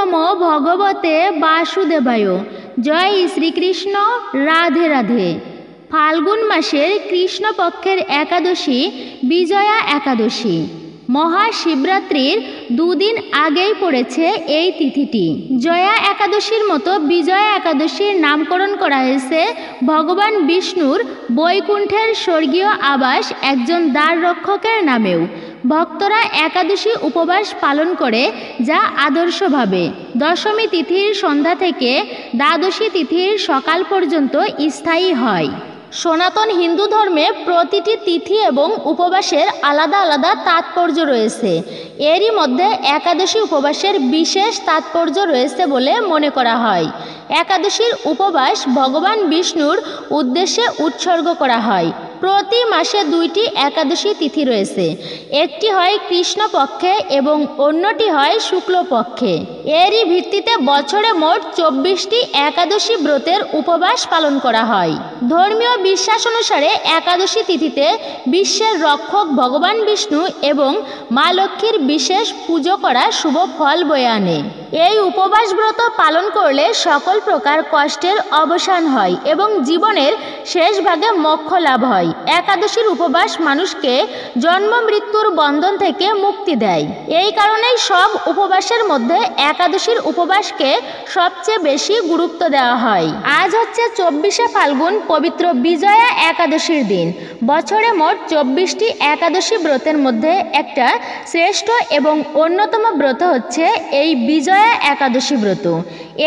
নমো ভগবতে বাসুদেবায়। জয় শ্রীকৃষ্ণ, রাধে রাধে। ফাল্গুন মাসের কৃষ্ণপক্ষের একাদশী বিজয়া একাদশী। মহাশিবরাত্রির দুদিন আগেই পড়েছে এই তিথিটি। জয়া একাদশীর মতো বিজয়া একাদশীর নামকরণ করা হয়েছে ভগবান বিষ্ণুর বৈকুণ্ঠের স্বর্গীয় আবাস একজন দ্বাররক্ষকের নামেও। ভক্তরা একাদশী উপবাস পালন করে, যা আদর্শভাবে দশমী তিথির সন্ধ্যা থেকে দ্বাদশী তিথির সকাল পর্যন্ত স্থায়ী হয়। সনাতন হিন্দু ধর্মে প্রতিটি তিথি এবং উপবাসের আলাদা আলাদা তাৎপর্য রয়েছে। এরই মধ্যে একাদশী উপবাসের বিশেষ তাৎপর্য রয়েছে বলে মনে করা হয়। একাদশীর উপবাস ভগবান বিষ্ণুর উদ্দেশ্যে উৎসর্গ করা হয়। প্রতি মাসে দুইটি একাদশী তিথি রয়েছে, একটি হয় কৃষ্ণপক্ষে এবং অন্যটি হয় শুক্লপক্ষে। এরই ভিত্তিতে বছরে মোট 24টি একাদশী ব্রতের উপবাস পালন করা হয়। ধর্মীয় বিশ্বাস অনুসারে একাদশী তিথিতে বিশ্বের রক্ষক ভগবান বিষ্ণু এবং মা লক্ষ্মীর বিশেষ পুজো করা শুভ ফল বয়ে আনে। এই উপবাস ব্রত পালন করলে সকল প্রকার কষ্টের অবসান হয় এবং জীবনের শেষ ভাগে মোক্ষ লাভ হয়। একাদশীর উপবাস মানুষকে জন্ম মৃত্যুর বন্ধন থেকে মুক্তি দেয়। এই কারণেই সব উপবাসের মধ্যে একাদশীর উপবাসকে সবচেয়ে বেশি গুরুত্ব দেওয়া হয়। আজ হচ্ছে 24শে ফাল্গুন, পবিত্র বিজয়া একাদশীর দিন। বছরে মোট 24টি একাদশী ব্রতের মধ্যে একটা শ্রেষ্ঠ এবং অন্যতম ব্রত হচ্ছে এই বিজয়া একাদশী ব্রত।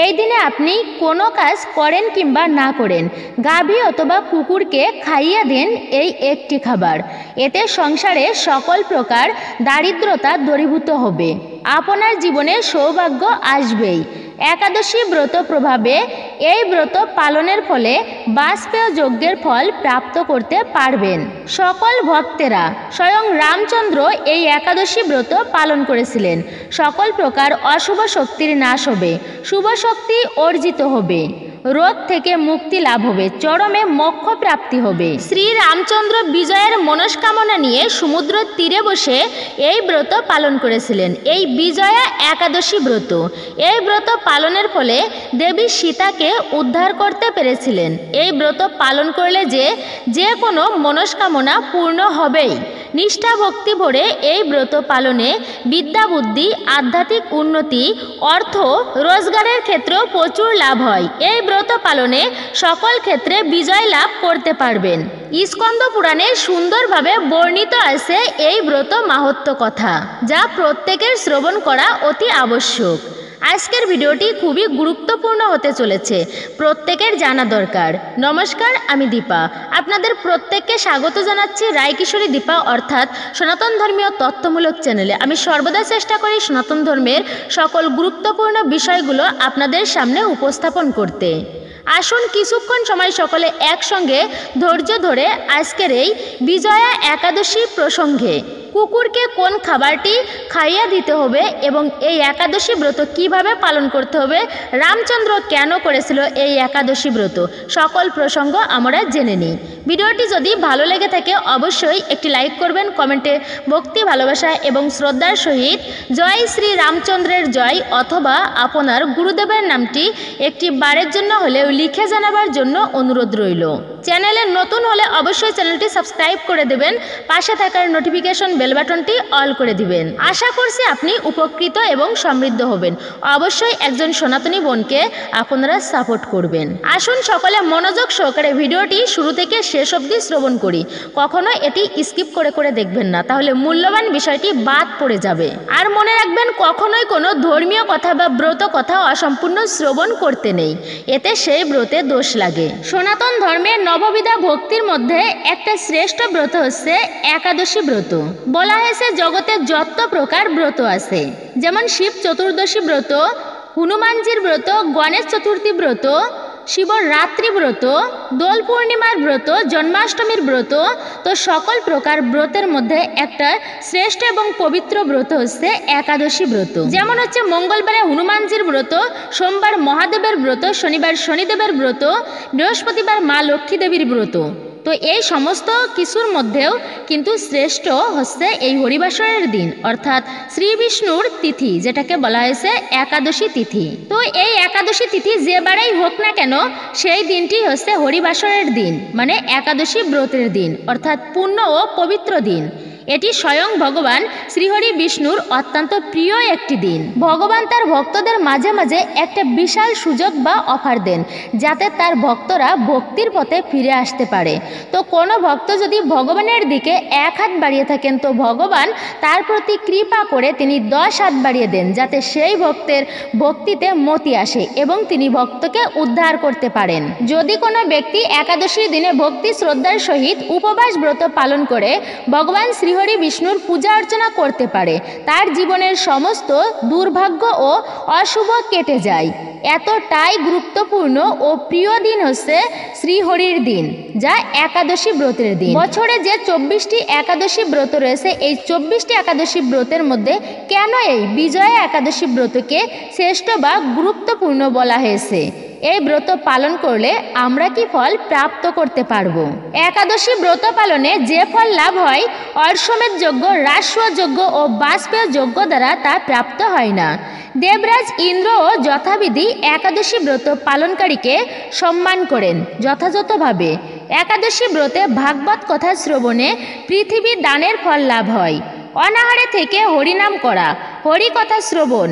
এই দিনে আপনি কোনো কাজ করেন কিংবা না করেন, গাভী অথবা কুকুরকে খাইয়ে দেন এই একটি খাবার। এতে সংসারে সকল প্রকার দারিদ্রতা দূরীভূত হবে, আপনার জীবনে সৌভাগ্য আসবেই। একাদশী ব্রত প্রভাবে এই ব্রত পালনের ফলে বাজপেয় যজ্ঞের ফল প্রাপ্ত করতে পারবেন। সকল ভক্তেরা, স্বয়ং রামচন্দ্র এই একাদশী ব্রত পালন করেছিলেন। সকল প্রকার অশুভ শক্তির নাশ হবে, শুভ শক্তি অর্জিত হবে, রোগ থেকে মুক্তি লাভ হবে, চরমে মোক্ষ প্রাপ্তি হবে। শ্রী রামচন্দ্র বিজয়ের মনস্কামনা নিয়ে সমুদ্রের তীরে বসে এই ব্রত পালন করেছিলেন। এই বিজয়া একাদশী ব্রত, এই ব্রত পালনের ফলে দেবী সীতাকে উদ্ধার করতে পেরেছিলেন। এই ব্রত পালন করলে যে কোনো মনস্কামনা পূর্ণ হবেই। নিষ্ঠা ভক্তি ভরে এই ব্রত পালনে বিদ্যা বুদ্ধি, আধ্যাত্মিক উন্নতি, অর্থ রোজগারের ক্ষেত্রেও প্রচুর লাভ হয়। এই ব্রত পালনে সকল ক্ষেত্রে বিজয় লাভ করতে পারবেন। স্কন্দ পুরাণে সুন্দরভাবে বর্ণিত আছে এই ব্রত মাহাত্ম্য কথা, যা প্রত্যেকের শ্রবণ করা অতি আবশ্যক। আজকের ভিডিওটি খুবই গুরুত্বপূর্ণ হতে চলেছে, প্রত্যেকের জানা দরকার। নমস্কার, আমি দীপা। আপনাদের প্রত্যেককে স্বাগত জানাচ্ছি রায়কিশোরী দীপা অর্থাৎ সনাতন ধর্মীয় তথ্যমূলক চ্যানেলে। আমি সর্বদা চেষ্টা করি সনাতন ধর্মের সকল গুরুত্বপূর্ণ বিষয়গুলো আপনাদের সামনে উপস্থাপন করতে। আসুন কিছুক্ষণ সময় সকলে একসঙ্গে ধৈর্য ধরে আজকের এই বিজয়া একাদশী প্রসঙ্গে কুকুরকে কোন খাবারটি খাইয়ে দিতে হবে এবং এই একাদশী ব্রত কিভাবে পালন করতে হবে, রামচন্দ্র কেন করেছিল এই একাদশী ব্রত, সকল প্রসঙ্গ আমরা জেনে নিই। ভিডিওটি যদি ভালো লেগে থাকে অবশ্যই একটি লাইক করবেন, কমেন্টে ভক্তি, ভালোবাসা এবং শ্রদ্ধার সহিত জয় শ্রী রামচন্দ্রের জয় অথবা আপনার গুরুদেবের নামটি একটি বারের জন্য হলেও লিখে জানাবার জন্য অনুরোধ রইল। চ্যানেলে নতুন হলে অবশ্যই চ্যানেলটি সাবস্ক্রাইব করে দেবেন, পাশে থাকার নোটিফিকেশন বেল বাটনটি অল করে দিবেন। আশা করছি আপনি উপকৃত এবং সমৃদ্ধ হবেন। অবশ্যই একজন সনাতনী বোনকে আপনারা সাপোর্ট করবেন। আসুন সকলে মনোযোগ সহকারে ভিডিওটি শুরু থেকে শেষ অবধি শ্রবণ করি। কখনো এটি স্কিপ করে করে দেখবেন না, তাহলে মূল্যবান বিষয়টি বাদ পড়ে যাবে। আর মনে রাখবেন, কখনোই কোনো ধর্মীয় কথা বা ব্রত কথা অসম্পূর্ণ শ্রবণ করতে নেই, এতে সেই ব্রতে দোষ লাগে। সনাতন ধর্মের নববিধা ভক্তির মধ্যে একটা শ্রেষ্ঠ ব্রত হচ্ছে একাদশী ব্রত। বলা হয়েছে জগতে যত প্রকার ব্রত আছে, যেমন শিব চতুর্দশী ব্রত, হনুমানজির ব্রত, গণেশ চতুর্থী ব্রত, শিবরাত্রি ব্রত, দোল পূর্ণিমার ব্রত, জন্মাষ্টমীর ব্রত, তো সকল প্রকার ব্রতের মধ্যে একটা শ্রেষ্ঠ এবং পবিত্র ব্রত হচ্ছে একাদশী ব্রত। যেমন হচ্ছে মঙ্গলবারে হনুমানজির ব্রত, সোমবার মহাদেবের ব্রত, শনিবার শনিদেবের ব্রত, বৃহস্পতিবার মা লক্ষ্মী দেবীর ব্রত। তো এই সমস্ত কিছুর মধ্যেও কিন্তু শ্রেষ্ঠ হচ্ছে এই হরিবাসরের দিন, অর্থাৎ শ্রী বিষ্ণুর তিথি, যেটাকে বলা হয়েছে একাদশী তিথি। তো এই একাদশী তিথি যে বারেই হোক না কেন, সেই দিনটি হচ্ছে হরিবাসরের দিন, মানে একাদশী ব্রতের দিন, অর্থাৎ পূর্ণ ও পবিত্র দিন। এটি স্বয়ং ভগবান শ্রীহরি বিষ্ণুর অত্যন্ত প্রিয় একটি দিন। ভগবান তার ভক্তদের মাঝে মাঝে একটা বিশাল সুযোগ বা অফার দেন, যাতে তার ভক্তরা ভক্তির পথে ফিরে আসতে পারে। তো কোনো ভক্ত যদি ভগবানের দিকে 1 হাত বাড়িয়ে থাকেন, তো ভগবান তার প্রতি কৃপা করে তিনি 10 হাত বাড়িয়ে দেন, যাতে সেই ভক্তের ভক্তিতে মতি আসে এবং তিনি ভক্তকে উদ্ধার করতে পারেন। যদি কোনো ব্যক্তি একাদশীর দিনে ভক্তি শ্রদ্ধার সহিত উপবাস ব্রত পালন করে ভগবান শ্রীহরি বিষ্ণুর পূজা অর্চনা করতে পারে, তার জীবনের সমস্ত দুর্ভাগ্য ও অশুভ কেটে যায়। এতটাই গুরুত্বপূর্ণ ও প্রিয় দিন হচ্ছে শ্রীহরির দিন, যা একাদশী ব্রতের দিন। বছরে যে 24টি একাদশী ব্রত রয়েছে, এই 24টি একাদশী ব্রতের মধ্যে কেন এই বিজয়া একাদশী ব্রতকে শ্রেষ্ঠ বা গুরুত্বপূর্ণ বলা হয়েছে? এই ব্রত পালন করলে আমরা কি ফল প্রাপ্ত করতে পারবো? একাদশী ব্রত পালনে যে ফল লাভ হয়, অশ্বমেধ যজ্ঞ, রাজসূয় যজ্ঞ ও বাজপেয় যজ্ঞ দ্বারা তা প্রাপ্ত হয় না। দেবরাজ ইন্দ্রও যথাবিধি একাদশী ব্রত পালনকারীকে সম্মান করেন যথাযথভাবে। একাদশী ব্রতে ভাগবত কথা শ্রবণে পৃথিবী দানের ফল লাভ হয়। অনাহারে থেকে হরিনাম করা, হরিকথা শ্রবণ,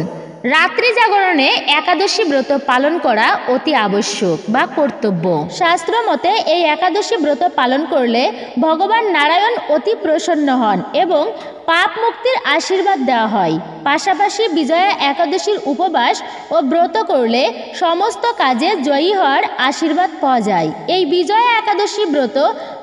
রাত্রি জাগরণে একাদশী ব্রত পালন করা অতি আবশ্যক বা কর্তব্য। শাস্ত্র মতে এই একাদশী ব্রত পালন করলে ভগবান নারায়ণ অতি প্রসন্ন হন এবং পাপ মুক্তির আশীর্বাদ দেওয়া হয়। পাশাপাশি বিজয়া একাদশীর উপবাস ও ব্রত করলে সমস্ত কাজে জয়ী হওয়ার আশীর্বাদ পাওয়া যায়। এই বিজয়া একাদশী ব্রত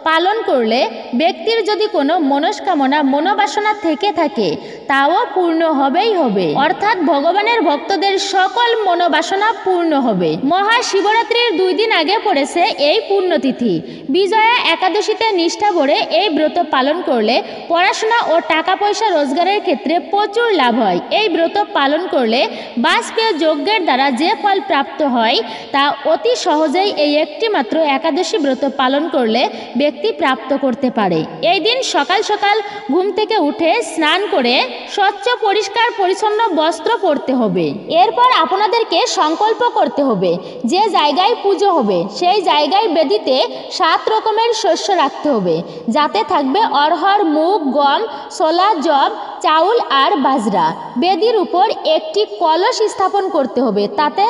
পালন করলে ব্যক্তির যদি কোনো মনস্কামনা মনোবাসনা থেকে থাকে, তাও পূর্ণ হবেই হবে, অর্থাৎ ভগবানের ভক্তদের সকল মনোবাসনা পূর্ণ হবে। মহাশিবরাত্রির 2 দিন আগে পড়েছে এই পুণ্যতিথি। বিজয়া একাদশীতে নিষ্ঠা ভরে এই ব্রত পালন করলে পড়াশোনা ও টাকা পয়সা রোজগারের ক্ষেত্রে প্রচুর লাভ হয়। এই ব্রত পালন করলে বাজপেয় যজ্ঞের দ্বারা যে ফল প্রাপ্ত হয়, তা অতি সহজেই এই একটি মাত্র একাদশী ব্রত পালন করলে ব্যক্তি প্রাপ্ত করতে পারে। এই দিন সকাল সকাল ঘুম থেকে উঠে স্নান করে স্বচ্ছ পরিষ্কার পরিচ্ছন্ন বস্ত্র পরতে হবে। এরপর আপনাদেরকে সংকল্প করতে হবে, যে জায়গায় পুজো হবে সেই জায়গায় বেদিতে 7 রকমের শস্য রাখতে হবে, যাতে থাকবে অরহর, মুগ, গম, ছোলা, জব, চাউল আর বাজরা। বেদির উপর একটি কলস স্থাপন করতে হবে, তাতে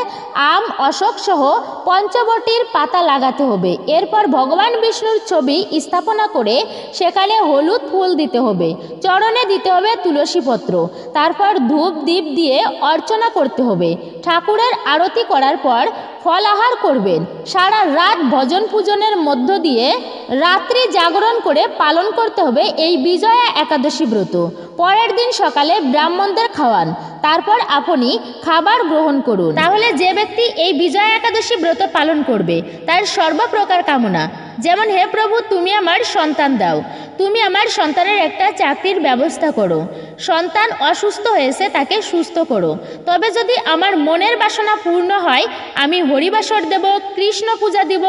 আম, অশোক সহ পঞ্চবটির পাতা লাগাতে হবে। এরপর ভগবান বিষ্ণুর ছবি স্থাপনা করে সেখানে হলুদ ফুল দিতে হবে, চরণে দিতে হবে তুলসী পত্র। তারপর ধূপ দীপ দিয়ে অর্চনা করতে হবে। ঠাকুরের আরতি করার পর ফল আহার করবেন। সারা রাত ভজন পূজনের মধ্য দিয়ে রাত্রি জাগরণ করে পালন করতে হবে এই বিজয়া একাদশী ব্রত। পরের দিন সকালে ব্রাহ্মণদের খাওয়ান, তারপর আপনি খাবার গ্রহণ করুন। তাহলে যে ব্যক্তি এই বিজয়া একাদশী ব্রত পালন করবে, তার সর্বপ্রকার কামনা, যেমন হে প্রভু তুমি আমার সন্তান দাও, তুমি আমার সন্তানের একটা চাকরির ব্যবস্থা করো, সন্তান অসুস্থ হয়েছে তাকে সুস্থ করো, তবে যদি আমার মনের বাসনা পূর্ণ হয় আমি হরিবাসর দেব, কৃষ্ণ পূজা দেব,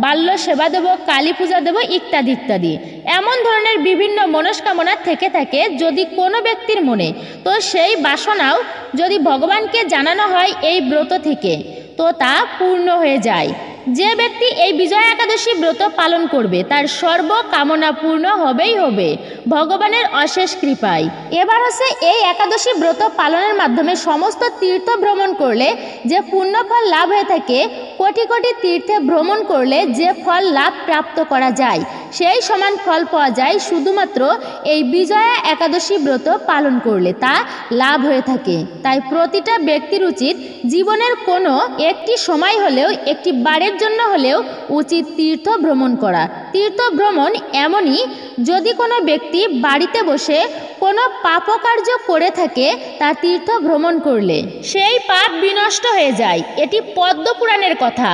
বাল্য সেবা দেব, কালী পূজা দেব, ইত্যাদি ইত্যাদি। এমন ধরনের বিভিন্ন মনস্কামনা থেকে থাকে যদি কোনো ব্যক্তির মনে, তো সেই বাসনাও যদি ভগবানকে জানানো হয় এই ব্রত থেকে, তো তা পূর্ণ হয়ে যায়। যে ব্যক্তি এই বিজয়া একাদশী ব্রত পালন করবে তার সর্বকামনা পূর্ণ হবেই হবে ভগবানের অশেষ কৃপায়। এবার হচ্ছে এই একাদশী ব্রত পালনের মাধ্যমে সমস্ত তীর্থ ভ্রমণ করলে যে পুণ্যফল লাভ হয়ে থাকে, কোটি কোটি তীর্থে ভ্রমণ করলে যে ফল লাভ প্রাপ্ত করা যায়, সেই সমান ফল পাওয়া যায় শুধুমাত্র এই বিজয়া একাদশী ব্রত পালন করলে তা লাভ হয়ে থাকে। তাই প্রতিটা ব্যক্তির উচিত জীবনের কোনো একটি সময় হলেও, একটি বারের জন্য হলেও উচিত তীর্থ ভ্রমণ করা। তীর্থ ভ্রমণ এমনই, যদি কোনো ব্যক্তি বাড়িতে বসে কোনো পাপকার্য করে থাকে, তা তীর্থ ভ্রমণ করলে সেই পাপ বিনষ্ট হয়ে যায়। এটি পদ্ম পুরাণের কথা।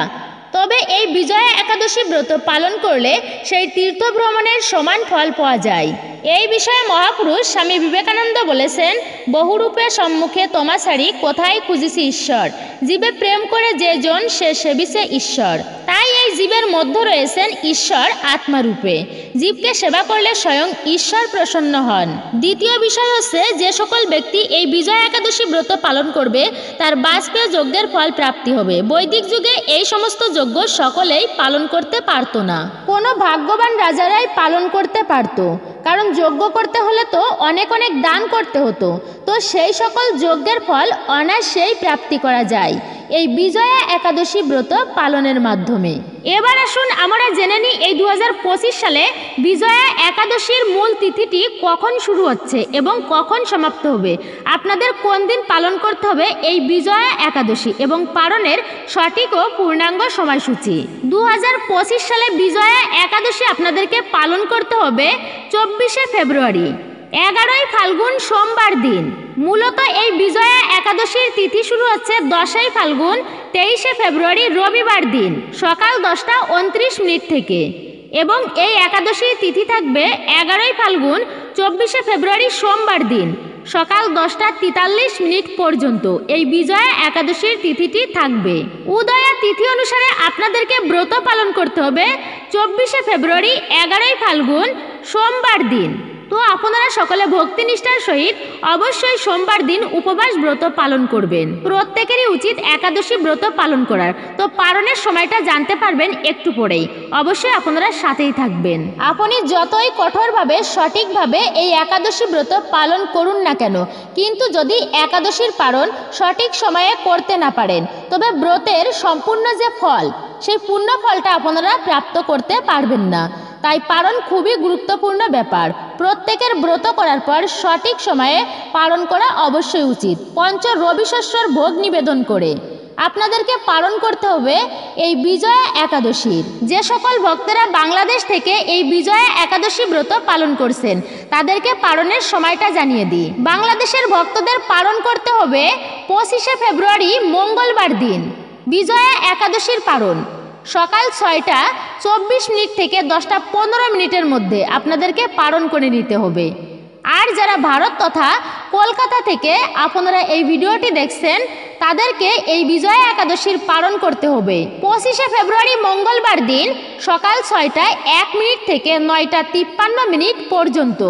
তবে এই বিজয়া একাদশী ব্রত পালন করলে সেই তীর্থ ভ্রমণের সমান ফল পাওয়া যায়। এই বিষয়ে মহাপুরুষ স্বামী বিবেকানন্দ বলেছেন, বহুরূপে সম্মুখে তোমা ছাড়ি কোথায় খুঁজিছি ঈশ্বর, জীবে প্রেম করে যে জন সে সেবিছে ঈশ্বর। তাই এই এই জীবের মধ্যে রয়েছেন ঈশ্বর আত্মারূপে। জীবকে সেবা করলে স্বয়ং ঈশ্বর প্রসন্ন হন। দ্বিতীয় বিষয় হচ্ছে, যে সকল ব্যক্তি এই বিজয়া একাদশী ব্রত পালন করবে তার বাজপেয় যজ্ঞের ফল প্রাপ্তি হবে। বৈদিক যুগে এই সমস্ত যজ্ঞ সকলেই পালন করতে পারত না, কোনো ভাগ্যবান রাজারাই পালন করতে পারত, কারণ যজ্ঞ করতে হলে তো অনেক অনেক দান করতে হতো। তো সেই সকল যজ্ঞের ফল অনায়াসেই প্রাপ্তি করা যায় এই বিজয়া একাদশী ব্রত পালনের মাধ্যমে। এবার আসুন আমরা জেনে নিই এই 2025 সালে বিজয়া একাদশীর মূল তিথিটি কখন শুরু হচ্ছে এবং কখন সমাপ্ত হবে। আপনাদের কোন দিন পালন করতে হবে এই বিজয়া একাদশী এবং পালনের সঠিক ও পূর্ণাঙ্গ সময়সূচি। 2025 সালে বিজয়া একাদশী আপনাদেরকে পালন করতে হবে 24শে ফেব্রুয়ারি, 11ই ফাল্গুন সোমবার দিন। মূলত এই বিজয়া একাদশীর তিথি শুরু হচ্ছে 10ই ফাল্গুন 23শে ফেব্রুয়ারি রবিবার দিন সকাল 10:29 থেকে, এবং এই একাদশীর তিথি থাকবে 11ই ফাল্গুন 24শে ফেব্রুয়ারি সোমবার দিন সকাল 10:43 পর্যন্ত এই বিজয়া একাদশীর তিথিটি থাকবে। উদয়া তিথি অনুসারে আপনাদেরকে ব্রত পালন করতে হবে 24শে ফেব্রুয়ারি 11ই ফাল্গুন সোমবার দিন। তো আপনারা সকলে ভক্তি নিষ্ঠার সহিত অবশ্যই সোমবার দিন উপবাস ব্রত পালন করবেন। প্রত্যেকেরই উচিত একাদশী ব্রত পালন করার। তো পালনের সময়টা জানতে পারবেন একটু পরেই, অবশ্যই আপনারা সাথেই থাকবেন। আপনি যতই কঠোরভাবে সঠিকভাবে এই একাদশী ব্রত পালন করুন না কেন, কিন্তু যদি একাদশীর পালন সঠিক সময়ে করতে না পারেন, তবে ব্রতের সম্পূর্ণ যে ফল, সেই পূর্ণ ফলটা আপনারা প্রাপ্ত করতে পারবেন না। তাই পালন খুবই গুরুত্বপূর্ণ ব্যাপার। প্রত্যেকের ব্রত করার পর সঠিক সময়ে পালন করা অবশ্যই উচিত। পঞ্চ রবি শস্যর ভোগ নিবেদন করে আপনাদেরকে পালন করতে হবে এই বিজয়া একাদশীর। যে সকল ভক্তরা বাংলাদেশ থেকে এই বিজয়া একাদশী ব্রত পালন করছেন তাদেরকে পালনের সময়টা জানিয়ে দিই। বাংলাদেশের ভক্তদের পালন করতে হবে 25শে ফেব্রুয়ারি মঙ্গলবার দিন বিজয়া একাদশীর পালন সকাল 6:24 থেকে 10:15 মধ্যে আপনাদেরকে পালন করে নিতে হবে। আর যারা ভারত তথা কলকাতা থেকে আপনারা এই ভিডিওটি দেখছেন তাদেরকে এই বিজয়া একাদশীর পালন করতে হবে 25শে ফেব্রুয়ারি মঙ্গলবার দিন সকাল 6:01 থেকে 9:53 পর্যন্ত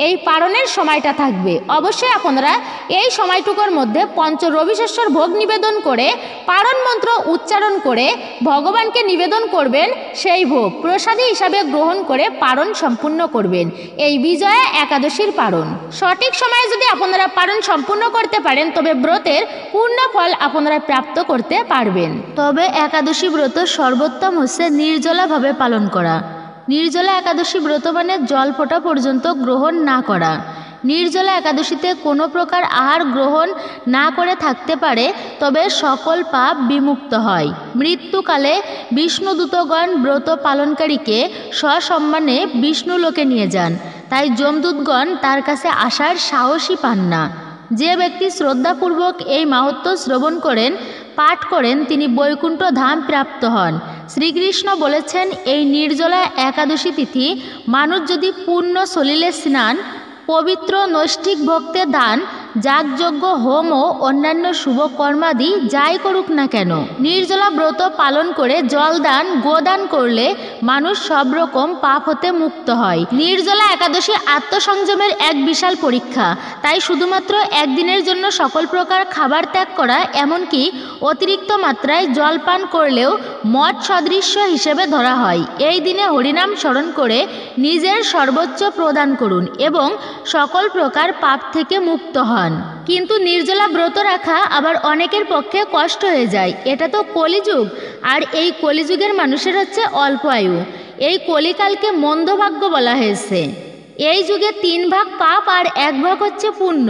এই পালনের সময়টা থাকবে। অবশ্যই আপনারা এই সময়টুকুর মধ্যে পঞ্চ রবি শস্যর ভোগ নিবেদন করে পালন মন্ত্র উচ্চারণ করে ভগবানকে নিবেদন করবেন। সেই ভোগ প্রসাদী হিসাবে গ্রহণ করে পালন সম্পূর্ণ করবেন এই বিজয়া একাদশীর পালন। সঠিক সময়ে যদি আপনারা পালন সম্পূর্ণ করতে পারেন তবে ব্রতের পূর্ণ ফল আপনারা প্রাপ্ত করতে পারবেন। তবে একাদশী ব্রত সর্বোত্তম হচ্ছে নির্জলাভাবে পালন করা। নির্জলা একাদশী ব্রত মানে জল ফোঁটা পর্যন্ত গ্রহণ না করা। নির্জলা একাদশীতে কোনো প্রকার আহার গ্রহণ না করে থাকতে পারে, তবে সকল পাপ বিমুক্ত হয়। মৃত্যুকালে বিষ্ণুদূতগণ ব্রত পালনকারীকে সসম্মানে বিষ্ণুলোকে নিয়ে যান, তাই যমদূতগণ তার কাছে আসার সাহসই পান না। যে ব্যক্তি শ্রদ্ধাপূর্বক এই মাহাত্ম্য শ্রবণ করেন, পাঠ করেন, তিনি বৈকুণ্ঠ ধাম প্রাপ্ত হন। শ্রীকৃষ্ণ বলেছেন, এই নির্জলা একাদশী তিথি মানুষ যদি পূর্ণ সলিলে স্নান, পবিত্র নৈষ্ঠিক ভক্তে দান, যাগযজ্ঞ হোম ও অন্যান্য শুভ কর্মাদি যাই করুক না কেন, নির্জলা ব্রত পালন করে জল দান গোদান করলে মানুষ সব রকম পাপ হতে মুক্ত হয়। নির্জলা একাদশী আত্মসংযমের এক বিশাল পরীক্ষা। তাই শুধুমাত্র একদিনের জন্য সকল প্রকার খাবার ত্যাগ করা, এমনকি অতিরিক্ত মাত্রায় জল পান করলেও মঠ সদৃশ্য হিসেবে ধরা হয়। এই দিনে হরিনাম স্মরণ করে নিজের সর্বোচ্চ প্রদান করুন এবং সকল প্রকার পাপ থেকে মুক্ত হন। কিন্তু নির্জলা ব্রত রাখা আবার অনেকের পক্ষে কষ্ট হয়ে যায়। এটা তো কলিযুগ, আর এই কলিযুগের মানুষের হচ্ছে অল্প আয়ু। এই কলিকালকে মন্দভাগ্য বলা হয়েছে। এই যুগে 3 ভাগ পাপ আর 1 ভাগ হচ্ছে পুণ্য।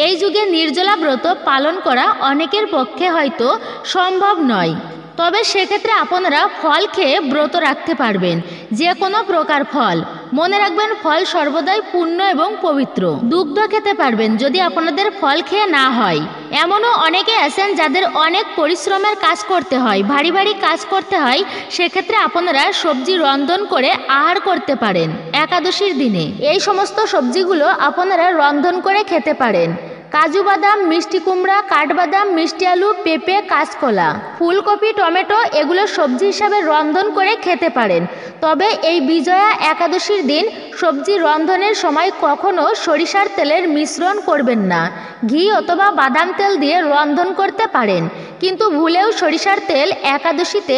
এই যুগে নির্জলা ব্রত পালন করা অনেকের পক্ষে হয়তো সম্ভব নয়, তবে সেক্ষেত্রে আপনারা ফল খেয়ে ব্রত রাখতে পারবেন, যে কোনো প্রকার ফল। মনে রাখবেন, ফল সর্বদাই পূর্ণ এবং পবিত্র। দুগ্ধ খেতে পারবেন যদি আপনাদের ফল খেয়ে না হয়। এমনও অনেকে আছেন যাদের অনেক পরিশ্রমের কাজ করতে হয়, ভারী ভারী কাজ করতে হয়, সেক্ষেত্রে আপনারা সবজি রন্ধন করে আহার করতে পারেন একাদশীর দিনে। এই সমস্ত সবজিগুলো আপনারা রন্ধন করে খেতে পারেন। কাজু বাদাম, মিষ্টি কুমড়া, কাঠবাদাম, মিষ্টি আলু, পেঁপে, কাঁচকলা, ফুলকপি, টমেটো এগুলো সবজি হিসাবে রন্ধন করে খেতে পারেন। তবে এই বিজয়া একাদশীর দিন সবজি রন্ধনের সময় কখনো সরিষার তেলের মিশ্রণ করবেন না। ঘি অথবা বাদাম তেল দিয়ে রন্ধন করতে পারেন, কিন্তু ভুলেও সরিষার তেল একাদশীতে,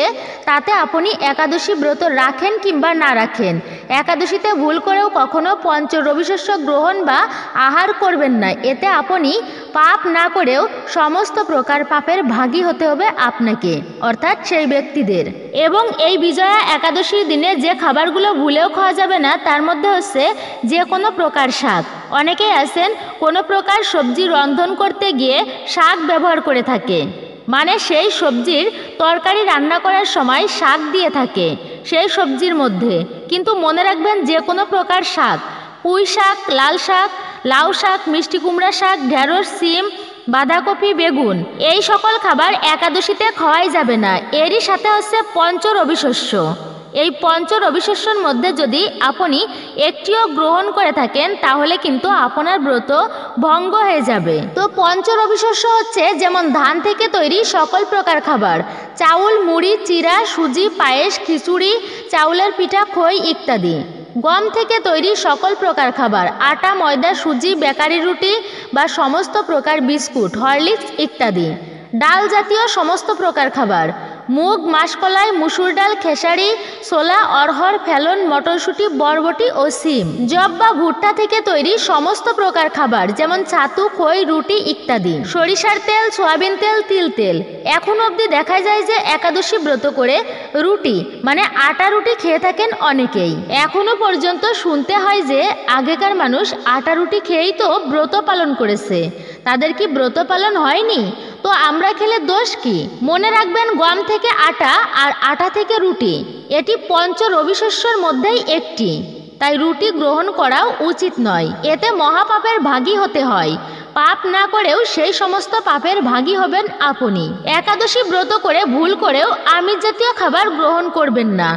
তাতে আপনি একাদশী ব্রত রাখেন কিংবা না রাখেন, একাদশীতে ভুল করেও কখনো পঞ্চ রবিশস্য গ্রহণ বা আহার করবেন না। এতে আপনি পাপ না করেও সমস্ত প্রকার পাপের ভাগী হতে হবে আপনাকে, অর্থাৎ সেই ব্যক্তিদের। এবং এই বিজয়া একাদশীর দিনে যে খাবারগুলো ভুলেও খাওয়া যাবে না তার মধ্যে হচ্ছে যে কোনো প্রকার শাক। অনেকেই আছেন কোনো প্রকার সবজি রন্ধন করতে গিয়ে শাক ব্যবহার করে থাকে, মানে সেই সবজির তরকারি রান্না করার সময় শাক দিয়ে থাকে সেই সবজির মধ্যে। কিন্তু মনে রাখবেন যে কোনো প্রকার শাক, পুঁই শাক, লাল শাক, লাউ শাক, মিষ্টি কুমড়া শাক, ঢেঁড়স, সিম, বাঁধাকপি, বেগুন, এই সকল খাবার একাদশীতে খাওয়াই যাবে না। এরই সাথে হচ্ছে পঞ্চ রবিশস্য। এই পঞ্চ রবিশস্যর মধ্যে যদি আপনি একটিও গ্রহণ করে থাকেন তাহলে কিন্তু আপনার ব্রত ভঙ্গ হয়ে যাবে। তো পঞ্চ রবিশস্য হচ্ছে যেমন ধান থেকে তৈরি সকল প্রকার খাবার, চাউল, মুড়ি, চিড়া, সুজি, পায়েস, খিচুড়ি, চাউলের পিঠা, খই ইত্যাদি। গম থেকে তৈরি সকল প্রকার খাবার, আটা, ময়দা, সুজি, বেকারি রুটি বা সমস্ত প্রকার বিস্কুট, হরলিক্স ইত্যাদি। ডাল জাতীয় সমস্ত প্রকার খাবার, মুগ, মাসকলাই, মুসুর ডাল, খেসারি, ছোলা, অরহর, ফেলন, মটরশুঁটি, বরবটি ও সিম। জব বা ভুট্টা থেকে তৈরি সমস্ত প্রকার খাবার যেমন ছাতু, খই, রুটি ইত্যাদি। সরিষার তেল, সয়াবিন তেল, তিল তেল। এখন অবধি দেখা যায় যে একাদশী ব্রত করে রুটি মানে আটা রুটি খেয়ে থাকেন অনেকেই। এখনো পর্যন্ত শুনতে হয় যে আগেকার মানুষ আটা রুটি খেয়েই তো ব্রত পালন করেছে, তাদের কি ব্রত পালন হয়নি? তো আমরা খেলে দোষ কি? মনে রাখবেন গম থেকে আটা আর আটা থেকে রুটি, এটি পঞ্চ রবিশস্যর মধ্যেই একটি, তাই রুটি গ্রহণ করাও উচিত নয়। এতে মহাপাপের ভাগী হতে হয়। পাপ না করেও সেই সমস্ত পাপের ভাগী হবেন আপনি। একাদশী ব্রত করে ভুল করেও আমিষ জাতীয় খাবার গ্রহণ করবেন না,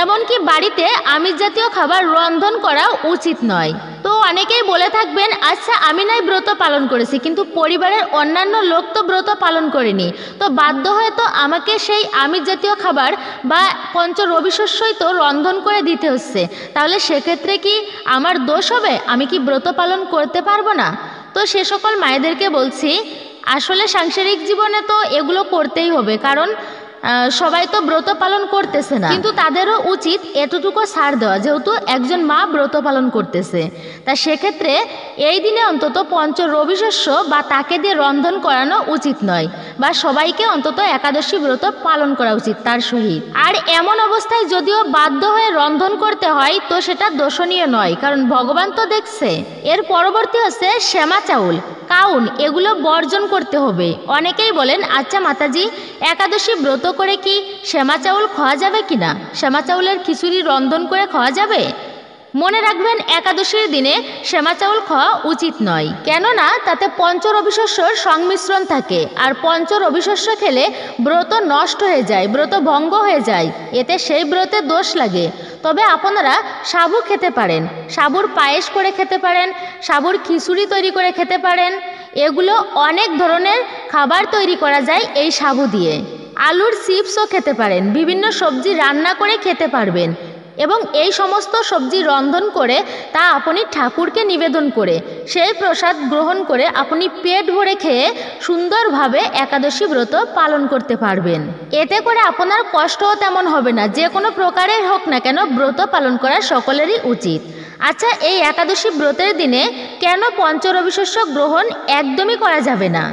এমনকি বাড়িতে আমিষ জাতীয় খাবার রন্ধন করা উচিত নয়। তো অনেকেই বলে থাকবেন, আচ্ছা আমি নাই ব্রত পালন করেছি কিন্তু পরিবারের অন্যান্য লোক তো ব্রত পালন করেনি, তো বাধ্য হয়ে তো আমাকে সেই আমিষ জাতীয় খাবার বা পঞ্চ রবিশস্যই তো রন্ধন করে দিতে হচ্ছে, তাহলে সেক্ষেত্রে কি আমার দোষ হবে? আমি কি ব্রত পালন করতে পারবো না? তো সে সকল মায়েদেরকে বলছি, আসলে সাংসারিক জীবনে তো এগুলো করতেই হবে, কারণ সবাই তো ব্রত পালন করতেছে না, কিন্তু তাদেরও উচিত এতটুকু ছাড় দেওয়া, যেহেতু একজন মা ব্রত পালন করতেছে। তা সেক্ষেত্রে এই দিনে অন্তত পঞ্চ রবিশস্য বা তাকে দিয়ে রন্ধন করানো উচিত নয়, বা সবাইকে অন্তত একাদশী ব্রত পালন করা উচিত তার সহিত। আর এমন অবস্থায় যদিও বাধ্য হয়ে রন্ধন করতে হয় তো সেটা দোষণীয় নয়, কারণ ভগবান তো দেখছে। এর পরবর্তী হচ্ছে শ্যামা চাউল, কাউন, এগুলো বর্জন করতে হবে। অনেকেই বলেন, আচ্ছা মাতাজি একাদশী ব্রত করে কি শ্যামা চাউল খাওয়া যাবে কিনা? শ্যামা চাউলের খিচুড়ি রন্ধন করে খাওয়া যাবে? মনে রাখবেন একাদশীর দিনে শ্যামা চাউল খাওয়া উচিত নয়, কেননা তাতে পঞ্চ রবিশস্যর সংমিশ্রণ থাকে, আর পঞ্চ রবিশস্য খেলে ব্রত নষ্ট হয়ে যায়, ব্রত ভঙ্গ হয়ে যায়, এতে সেই ব্রতে দোষ লাগে। তবে আপনারা সাবু খেতে পারেন, সাবুর পায়েস করে খেতে পারেন, সাবুর খিচুড়ি তৈরি করে খেতে পারেন। এগুলো অনেক ধরনের খাবার তৈরি করা যায় এই সাবু দিয়ে। আলুর চিপসও খেতে পারেন, বিভিন্ন সবজি রান্না করে খেতে পারবেন, এবং এই সমস্ত সবজি রন্ধন করে তা আপনি ঠাকুরকে নিবেদন করে সেই প্রসাদ গ্রহণ করে আপনি পেট ভরে খেয়ে সুন্দরভাবে একাদশী ব্রত পালন করতে পারবেন। এতে করে আপনার কষ্টও তেমন হবে না, যে কোনো প্রকারের হোক না কেন ব্রত পালন করা সকলেরই উচিত। আচ্ছা, এই একাদশী ব্রতের দিনে কেন পঞ্চ রবিশস্য গ্রহণ একদমই করা যাবে না?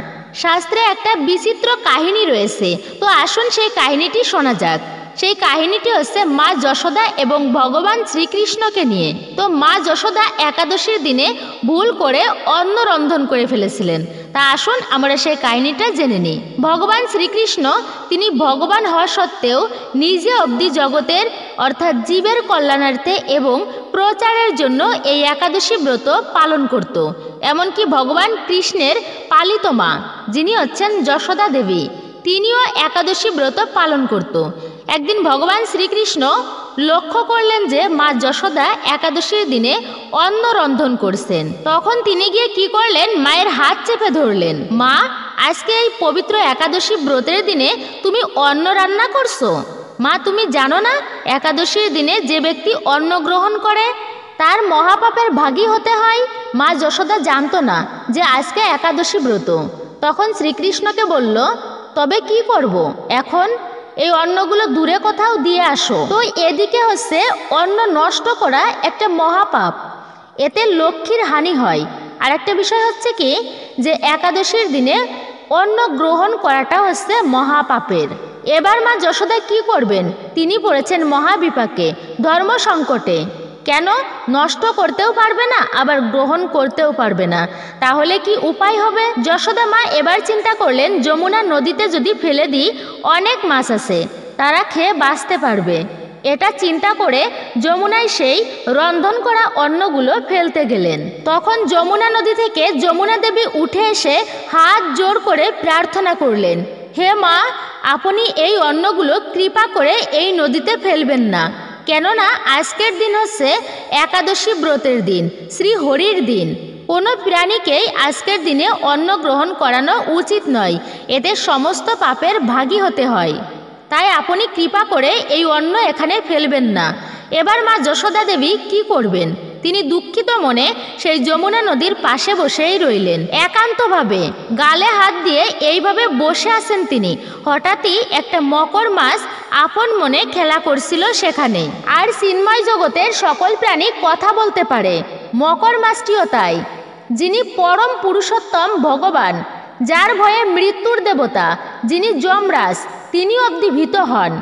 শাস্ত্রে একটা বিচিত্র কাহিনী রয়েছে, তো আসুন সেই কাহিনীটি শোনা যাক। সেই কাহিনীটি হচ্ছে মা যশোদা এবং ভগবান শ্রীকৃষ্ণকে নিয়ে। তো মা যশোদা একাদশীর দিনে ভুল করে অন্ন রন্ধন করে ফেলেছিলেন। তা আসুন আমরা সেই কাহিনীটা জেনে নিই। ভগবান শ্রীকৃষ্ণ তিনি ভগবান হওয়া সত্ত্বেও নিজে অবধি জগতের অর্থাৎ জীবের কল্যাণার্থে এবং প্রচারের জন্য এই একাদশী ব্রত পালন করত। এমনকি ভগবান কৃষ্ণের পালিত মা যিনি হচ্ছেন যশোদা দেবী, তিনিও একাদশী ব্রত পালন করত। একদিন ভগবান শ্রীকৃষ্ণ লক্ষ্য করলেন যে মা যশোদা একাদশীর দিনে অন্ন রন্ধন করছেন। তখন তিনি গিয়ে কি করলেন, মায়ের হাত চেপে ধরলেন। মা, আজকে এই পবিত্র একাদশী ব্রতের দিনে তুমি অন্ন রান্না করছো? মা, তুমি জানো না একাদশীর দিনে যে ব্যক্তি অন্ন গ্রহণ করে তার মহাপাপের ভাগী হতে হয়? মা যশোদা জানতো না যে আজকে একাদশী ব্রত। তখন শ্রীকৃষ্ণকে বলল, তবে কি করব এখন? এই অন্নগুলো দূরে কোথাও দিয়ে আসো। তো এদিকে হচ্ছে অন্ন নষ্ট করা একটা মহাপাপ, এতে লক্ষ্মীর হানি হয়। আর একটা বিষয় হচ্ছে কি, যে একাদশীর দিনে অন্ন গ্রহণ করাটা হচ্ছে মহাপাপের। এবার মা যশোদা কি করবেন? তিনি পড়েছেন মহাবিপাকে, ধর্ম সংকটে। কেন? নষ্ট করতেও পারবে না, আবার গ্রহণ করতেও পারবে না। তাহলে কি উপায় হবে? যশোদা মা এবার চিন্তা করলেন, যমুনা নদীতে যদি ফেলে দিই, অনেক মাছ আছে, তারা খেয়ে বাঁচতে পারবে। এটা চিন্তা করে যমুনায় সেই রন্ধন করা অন্নগুলো ফেলতে গেলেন। তখন যমুনা নদী থেকে যমুনা দেবী উঠে এসে হাত জোর করে প্রার্থনা করলেন, হে মা, আপনি এই অন্নগুলো কৃপা করে এই নদীতে ফেলবেন না। কেননা আজকের দিন হচ্ছে একাদশী ব্রতের দিন, শ্রী হরির দিন। কোনো প্রাণীকেই আজকের দিনে অন্ন গ্রহণ করানো উচিত নয়, এতে সমস্ত পাপের ভাগী হতে হয়। তাই আপনি কৃপা করে এই অন্ন এখানে ফেলবেন না। এবার মা যশোদা দেবী কি করবেন? তিনি দুঃখিত মনে সেই যমুনা নদীর পাশে বসেই রইলেন একান্তভাবে। গালে হাত দিয়ে এইভাবে বসে আছেন তিনি। হঠাৎই একটা মকর মাছ আপন মনে খেলা করছিল সেখানে। আর চিন্ময় জগতের সকল প্রাণী কথা বলতে পারে, মকর মাছটিও তাই। যিনি পরম পুরুষোত্তম ভগবান, যার ভয়ে মৃত্যুর দেবতা, যিনি যমরাজ, তিনি অবধি ভীত হন।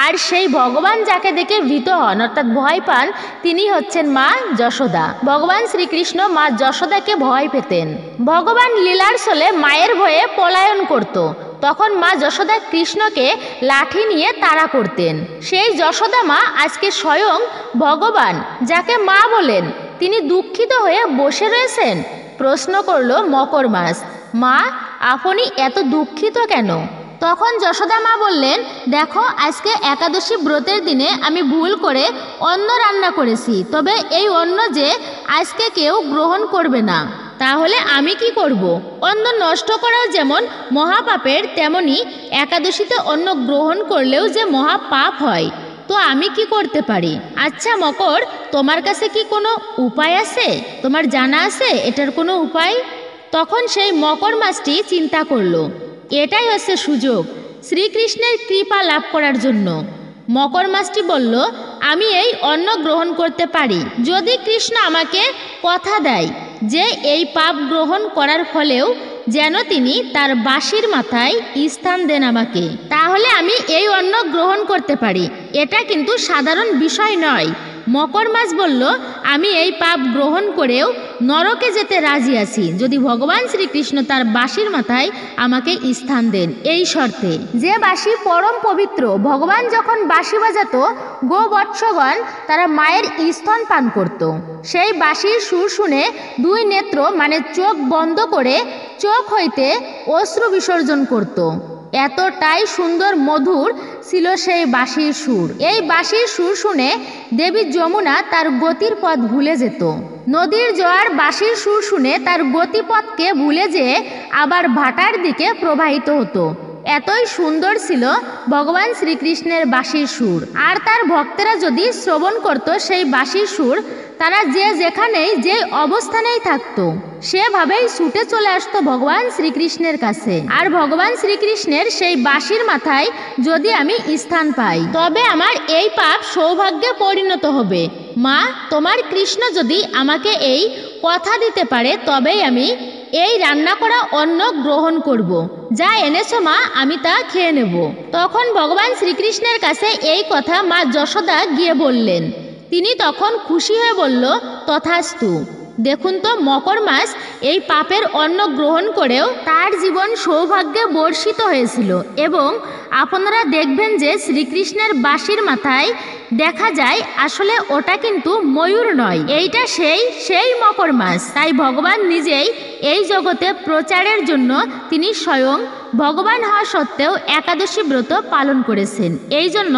আর সেই ভগবান যাকে দেখে ভীত হন অর্থাৎ ভয় পান, তিনি হচ্ছেন মা যশোদা। ভগবান শ্রীকৃষ্ণ মা যশোদাকে ভয় পেতেন। ভগবান লীলার ছলে মায়ের ভয়ে পলায়ন করত। তখন মা যশোদা কৃষ্ণকে লাঠি নিয়ে তাড়া করতেন। সেই যশোদা মা আজকে স্বয়ং ভগবান, যাকে মা বলেন, তিনি দুঃখিত হয়ে বসে রয়েছেন। প্রশ্ন করল মকর মাছ, মা, আপনি এত দুঃখিত কেন? তখন যশোদা মা বললেন, দেখো, আজকে একাদশী ব্রতের দিনে আমি ভুল করে অন্ন রান্না করেছি। তবে এই অন্ন যে আজকে কেউ গ্রহণ করবে না, তাহলে আমি কি করব? অন্ন নষ্ট করাও যেমন মহাপাপের, তেমনি একাদশীতে অন্ন গ্রহণ করলেও যে মহাপাপ হয়। তো আমি কি করতে পারি? আচ্ছা মকর, তোমার কাছে কি কোনো উপায় আছে? তোমার জানা আছে এটার কোনো উপায়? তখন সেই মকর মাছটি চিন্তা করলো, এটাই হচ্ছে সুযোগ শ্রীকৃষ্ণের কৃপা লাভ করার জন্য। মকর মাছটি বলল, আমি এই অন্ন গ্রহণ করতে পারি যদি কৃষ্ণ আমাকে কথা দেয় যে এই পাপ গ্রহণ করার ফলেও যেন তিনি তার বাঁশির মাথায় স্থান দেন আমাকে, তাহলে আমি এই অন্ন গ্রহণ করতে পারি। এটা কিন্তু সাধারণ বিষয় নয়। মকর মাছ বলল, আমি এই পাপ গ্রহণ করেও নরকে যেতে রাজি আছি যদি ভগবান শ্রীকৃষ্ণ তার বাঁশির মাথায় আমাকে স্থান দেন, এই শর্তে। যে বাঁশি পরম পবিত্র, ভগবান যখন বাঁশি বাজাতো, গোবৎসগণ তারা মায়ের স্তন পান করত। সেই বাঁশির সুর শুনে দুই নেত্র মানে চোখ বন্ধ করে চোখ হইতে অশ্রু বিসর্জন করত। এতটাই সুন্দর মধুর ছিল সেই বাঁশির সুর। এই বাঁশির সুর শুনে দেবী যমুনা তার গতির পথ ভুলে যেত। নদীর জোয়ার বাঁশির সুর শুনে তার গতিপথকে ভুলে যেয়ে আবার ভাটার দিকে প্রবাহিত হতো। এতই সুন্দর ছিল ভগবান শ্রীকৃষ্ণের বাঁশির সুর। আর তার ভক্তেরা যদি শ্রবণ করত সেই বাঁশির সুর, তারা যে যেখানেই যে অবস্থানেই থাকতো সেভাবেই ছুটে চলে আসতো ভগবান শ্রীকৃষ্ণের কাছে। আর ভগবান শ্রীকৃষ্ণের সেই বাঁশির মাথায় যদি আমি স্থান পাই, তবে আমার এই পাপ সৌভাগ্যে পরিণত হবে। মা, তোমার কৃষ্ণ যদি আমাকে এই কথা দিতে পারে, তবেই আমি এই রান্না করা অন্ন গ্রহণ করব। যা এনেছো মা, আমি তা খেয়ে নেব। তখন ভগবান শ্রীকৃষ্ণের কাছে এই কথা মা যশোদা গিয়ে বললেন। তিনি তখন খুশি হয়ে বলল, তথাস্তু। দেখুন তো, মকর মাছ এই পাপের অন্ন গ্রহণ করেও তার জীবন সৌভাগ্যে বর্ষিত হয়েছিল। এবং আপনারা দেখবেন যে শ্রীকৃষ্ণের বাঁশির মাথায় দেখা যায় আসলে ওটা কিন্তু ময়ূর নয়, এইটা সেই মকর মাছ। তাই ভগবান নিজেই এই জগতে প্রচারের জন্য তিনি স্বয়ং ভগবান হওয়া সত্ত্বেও একাদশী ব্রত পালন করেছেন। এই জন্য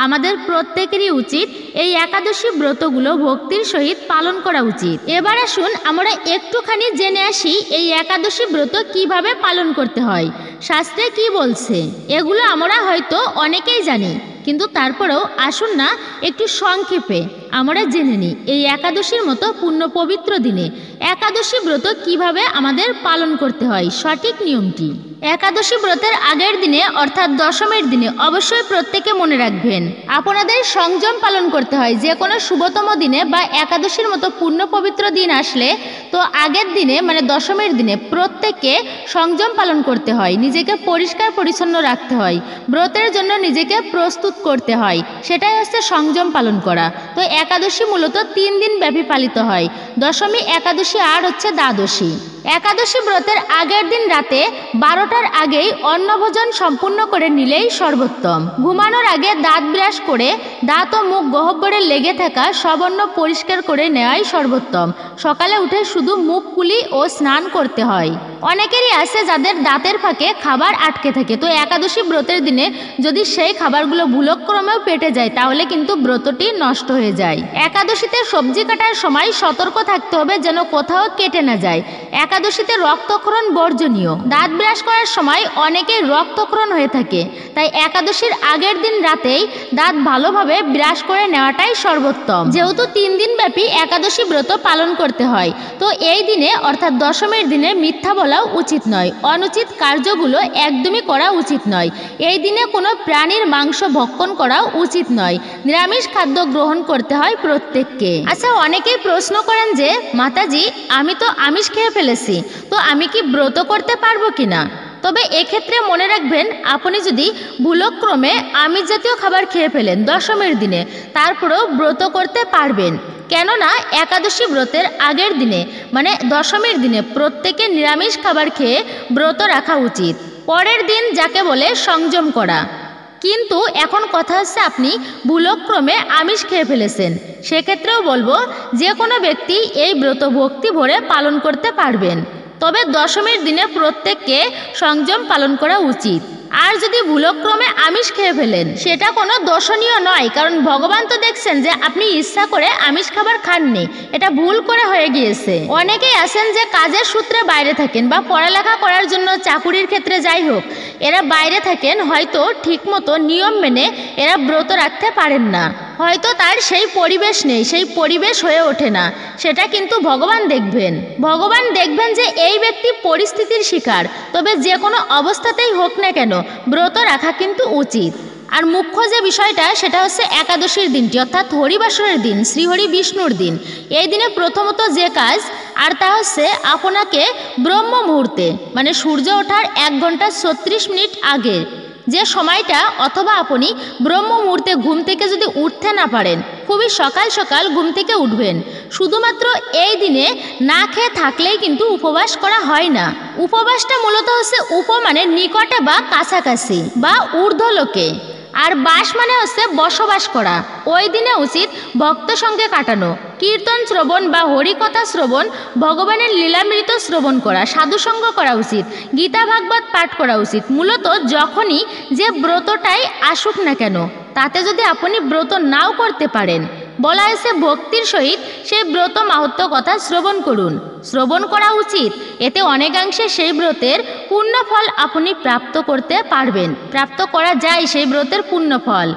আমাদের প্রত্যেকেরই উচিত এই একাদশী ব্রতগুলো ভক্তির সহিত পালন করা উচিত। এবার আসুন আমরা একটুখানি জেনে আসি এই একাদশী ব্রত কিভাবে পালন করতে হয়, শাস্ত্রে কি বলছে। এগুলো আমরা হয়তো অনেকেই জানি, কিন্তু তারপরেও আসুন না একটু সংক্ষেপে আমরা জেনে নিই এই একাদশীর মতো পুণ্য পবিত্র দিনে একাদশী ব্রত কিভাবে আমাদের পালন করতে হয়, সঠিক নিয়মটি। একাদশী ব্রতের আগের দিনে অর্থাৎ দশমীর দিনে অবশ্যই প্রত্যেকে মনে রাখবেন আপনাদের সংযম পালন করতে হয়। যে কোনো শুভতম দিনে বা একাদশীর মতো পূর্ণ পবিত্র দিন আসলে তো আগের দিনে মানে দশমীর দিনে প্রত্যেককে সংযম পালন করতে হয়, নিজেকে পরিষ্কার পরিচ্ছন্ন রাখতে হয়, ব্রতের জন্য নিজেকে প্রস্তুত করতে হয়, সেটাই হচ্ছে সংযম পালন করা। তো একাদশী মূলত 3 দিন ব্যাপী পালিত হয়, দশমী, একাদশী আর হচ্ছে দ্বাদশী। একাদশী ব্রতের আগের দিন রাতে 12টার আগেই অন্নভোজন সম্পূর্ণ করে নিলেই সর্বোত্তম। ঘুমানোর আগে দাঁত ব্রাশ করে দাঁত ও মুখ গহ্বরে লেগে থাকা সব অন্ন পরিষ্কার করে নেওয়াই সর্বোত্তম। সকালে উঠে শুধু মুখ কুলি ও স্নান করতে হয়। অনেকেরই আছে যাদের দাঁতের ফাঁকে খাবার আটকে থাকে, তো একাদশী ব্রতের দিনে যদি সেই খাবারগুলো ভুলক্রমেও পেটে যায় তাহলে কিন্তু ব্রতটি নষ্ট হয়ে যায়। একাদশীতে সবজি কাটার সময় সতর্ক থাকতে হবে যেন কোথাও কেটে না যায়। একাদশীতে রক্তক্ষরণ বর্জনীয়। দাঁত ব্রাশ করার সময় অনেকেই রক্তক্ষরণ হয়ে থাকে, তাই একাদশীর আগের দিন রাতেই দাঁত ভালোভাবে ব্রাশ করে নেওয়াটাই সর্বোত্তম। যেহেতু 3 দিন ব্যাপী একাদশী ব্রত পালন করতে হয়, তো এই দিনে অর্থাৎ দশমীর দিনে মিথ্যা বলাও উচিত নয়, অনুচিত কার্যগুলো একদমই করা উচিত নয়। এই দিনে কোনো প্রাণীর মাংস ভক্ষণ করাও উচিত নয়, নিরামিষ খাদ্য গ্রহণ করতে হয় প্রত্যেককে। আচ্ছা, অনেকেই প্রশ্ন করেন যে মাতাজি আমি তো আমিষ খেয়ে ফেলেছি, তো আমি কি ব্রত করতে পারবো কিনা? তবে এক্ষেত্রে মনে রাখবেন আপনি যদি ভুলক্রমে আমিষ জাতীয় খাবার খেয়ে ফেলেন দশমীর দিনে তারপরেও ব্রত করতে পারবেন, কেননা একাদশী ব্রতের আগের দিনে মানে দশমীর দিনে প্রত্যেকে নিরামিষ খাবার খেয়ে ব্রত রাখা উচিত, পরের দিন যাকে বলে সংযম করা। কিন্তু এখন কথা হচ্ছে আপনি ভুলক্রমে আমিষ খেয়ে ফেলেছেন, সেক্ষেত্রেও বলবো যে কোনো ব্যক্তি এই ব্রত ভক্তি ভরে পালন করতে পারবেন, তবে দশমীর দিনে প্রত্যেককে সংযম পালন করা উচিত। আর যদি ভুলক্রমে আমিষ খেয়ে ফেলেন সেটা কোনো দোষণীয় নয়, কারণ ভগবান তো দেখছেন যে আপনি ইচ্ছা করে আমিষ খাবার খাননি, এটা ভুল করে হয়ে গিয়েছে। অনেকেই আছেন যে কাজের সূত্রে বাইরে থাকেন বা পড়ালেখা করার জন্য চাকুরির ক্ষেত্রে যাই হোক এরা বাইরে থাকেন, হয়তো ঠিকমতো নিয়ম মেনে এরা ব্রত রাখতে পারেন না, হয়তো তার সেই পরিবেশ নেই, সেই পরিবেশ হয়ে ওঠে না, সেটা কিন্তু ভগবান দেখবেন। ভগবান দেখবেন যে এই ব্যক্তি পরিস্থিতির শিকার, তবে যে কোনো অবস্থাতেই হোক না কেন ব্রত রাখা কিন্তু উচিত। আর মুখ্য যে বিষয়টা সেটা হচ্ছে একাদশীর দিনটি অর্থাৎ হরিবাসরের দিন, শ্রীহরি বিষ্ণুর দিন। এই দিনে প্রথমত যে কাজ আর তা হচ্ছে আপনাকে ব্রহ্ম মুহূর্তে মানে সূর্য ওঠার 1 ঘন্টা 36 মিনিট আগে যে সময়টা, অথবা আপনি ব্রহ্ম মুহূর্তে ঘুম থেকে যদি উঠতে না পারেন খুবই সকাল সকাল ঘুম থেকে উঠবেন। শুধুমাত্র এই দিনে না খেয়ে থাকলেই কিন্তু উপবাস করা হয় না। উপবাসটা মূলত হচ্ছে মানে নিকটে বা কাছাকাছি বা ঊর্ধ্বলোকে, আর বাস মানে হচ্ছে বসবাস করা। ওই দিনে উচিত ভক্ত সঙ্গে কাটানো, কীর্তন শ্রবণ বা হরিকথা শ্রবণ, ভগবানের লীলামৃত শ্রবণ করা, সাধুসঙ্গ করা উচিত, গীতা ভাগবত পাঠ করা উচিত। মূলত যখনই যে ব্রতটাই আসুক না কেন তাতে যদি আপনি ব্রত নাও করতে পারেন, বলা হয়েছে ভক্তির সহিত সেই ব্রত মাহাত্ম্য কথা শ্রবণ করুন, শ্রবণ করা উচিত। এতে অনেকাংশে সেই ব্রতের পূর্ণ ফল আপনি প্রাপ্ত করতে পারবেন, প্রাপ্ত করা যায় সেই ব্রতের পূর্ণ ফল।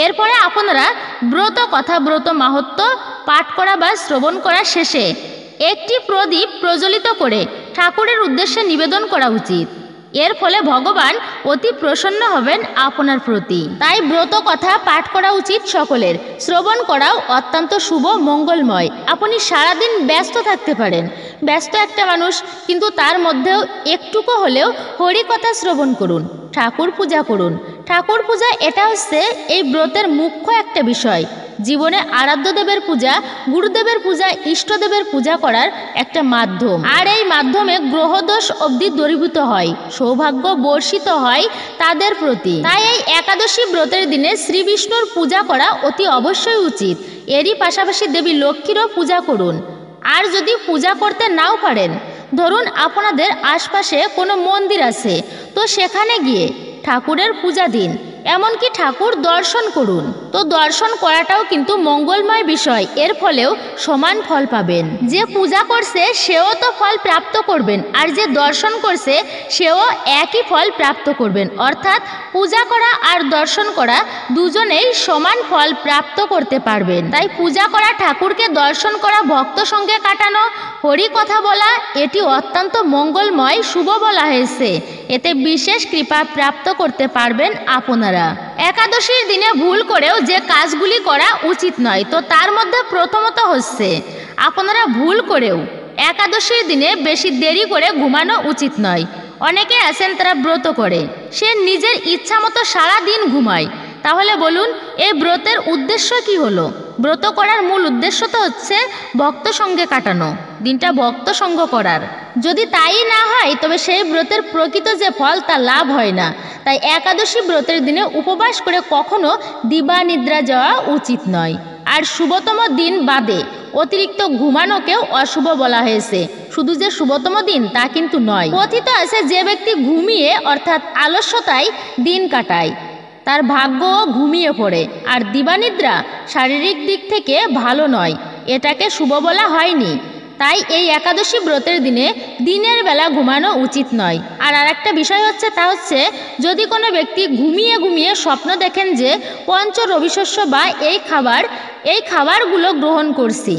এরপরে আপনারা ব্রত কথা ব্রত মাহাত্ম্য পাঠ করা বা শ্রবণ করার শেষে একটি প্রদীপ প্রজ্বলিত করে ঠাকুরের উদ্দেশ্যে নিবেদন করা উচিত। এর ফলে ভগবান অতি প্রসন্ন হবেন আপনার প্রতি। তাই ব্রত কথা পাঠ করা উচিত সকলের, শ্রবণ করাও অত্যন্ত শুভ মঙ্গলময়। আপনি সারাদিন ব্যস্ত থাকতে পারেন, ব্যস্ত একটা মানুষ, কিন্তু তার মধ্যেও একটুকু হলেও হরিকথা শ্রবণ করুন, ঠাকুর পূজা করুন। ঠাকুর পূজা এটা হচ্ছে এই ব্রতের মুখ্য একটা বিষয়। জীবনে আরাধ্য দেবের পূজা, গুরুদেবের পূজা, ইষ্টদেবের পূজা করার একটা মাধ্যম, আর এই মাধ্যমে গ্রহদোষ অবধি দূরীভূত হয়, সৌভাগ্য বর্ষিত হয় তাদের প্রতি। তাই এই একাদশী ব্রতের দিনে শ্রী বিষ্ণুর পূজা করা অতি অবশ্যই উচিত। এরই পাশাপাশি দেবী লক্ষ্মীরও পূজা করুন। আর যদি পূজা করতে নাও পারেন ধরুন আপনাদের আশপাশে কোনো মন্দির আছে, তো সেখানে গিয়ে ঠাকুরের পূজা দিন, এমনকি ঠাকুর দর্শন করুন। তো দর্শন করাটাও কিন্তু মঙ্গলময় বিষয়, এর ফলেও সমান ফল পাবেন। যে পূজা করছে সেও তো ফল প্রাপ্ত করবেন, আর যে দর্শন করছে সেও একই ফল প্রাপ্ত করবেন। অর্থাৎ পূজা করা আর দর্শন করা দুজনেই সমান ফল প্রাপ্ত করতে পারবেন। তাই পূজা করা, ঠাকুরকে দর্শন করা, ভক্ত সঙ্গে কাটানো, হরি কথা বলা, এটি অত্যন্ত মঙ্গলময়, শুভ বলা হয়েছে। এতে বিশেষ কৃপা প্রাপ্ত করতে পারবেন আপনারা। একাদশীর দিনে ভুল করেও যে কাজগুলি করা উচিত নয়, তো তার মধ্যে প্রথমত হচ্ছে আপনারা ভুল করেও একাদশীর দিনে বেশি দেরি করে ঘুমানো উচিত নয়। অনেকে আছেন তারা ব্রত করে, সে নিজের ইচ্ছা মতো সারা দিন ঘুমায়। তাহলে বলুন এই ব্রতের উদ্দেশ্য কি হলো? ব্রত করার মূল উদ্দেশ্য তো হচ্ছে ভক্ত সঙ্গে কাটানো, দিনটা ভক্ত সঙ্গ করার। যদি তাই না হয় তবে সেই ব্রতের প্রকৃত যে ফল তা লাভ হয় না। তাই একাদশী ব্রতের দিনে উপবাস করে কখনো দিবানিদ্রা যাওয়া উচিত নয়। আর শুভতম দিন বাদে অতিরিক্ত ঘুমানোকেও অশুভ বলা হয়েছে। শুধু যে শুভতম দিন তা কিন্তু নয়। কথিত আছে যে ব্যক্তি ঘুমিয়ে অর্থাৎ আলস্যতায় দিন কাটায় তার ভাগ্য ঘুমিয়ে পড়ে, আর দিবানিদ্রা শারীরিক দিক থেকে ভালো নয়, এটাকে শুভ বলা হয়নি। তাই এই একাদশী ব্রতের দিনে দিনের বেলা ঘুমানো উচিত নয়। আর আরেকটা বিষয় হচ্ছে, তা হচ্ছে যদি কোনো ব্যক্তি ঘুমিয়ে ঘুমিয়ে স্বপ্ন দেখেন যে পঞ্চ রবিশস্য বা এই খাবারগুলো গ্রহণ করছি,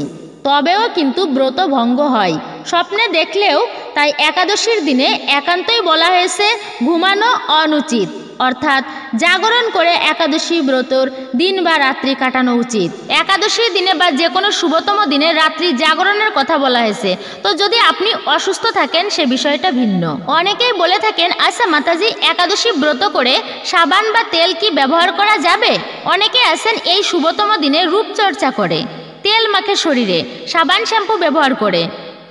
তবেও কিন্তু ব্রত ভঙ্গ হয়। স্বপ্নে দেখলেও তাই একাদশীর দিনে একান্তই বলা হয়েছে ঘুমানো অনুচিত, অর্থাৎ জাগরণ করে একাদশী ব্রতর দিন বা রাত্রি কাটানো উচিত। একাদশীর দিনে বা যে কোনো শুভতম দিনে রাত্রি জাগরণের কথা বলা হয়েছে। তো যদি আপনি অসুস্থ থাকেন সে বিষয়টা ভিন্ন। অনেকেই বলে থাকেন, আচ্ছা মাতাজি, একাদশী ব্রত করে সাবান বা তেল কি ব্যবহার করা যাবে? অনেকে আছেন এই শুভতম দিনে রূপচর্চা করে, তেল মাখে শরীরে, সাবান শ্যাম্পু ব্যবহার করে।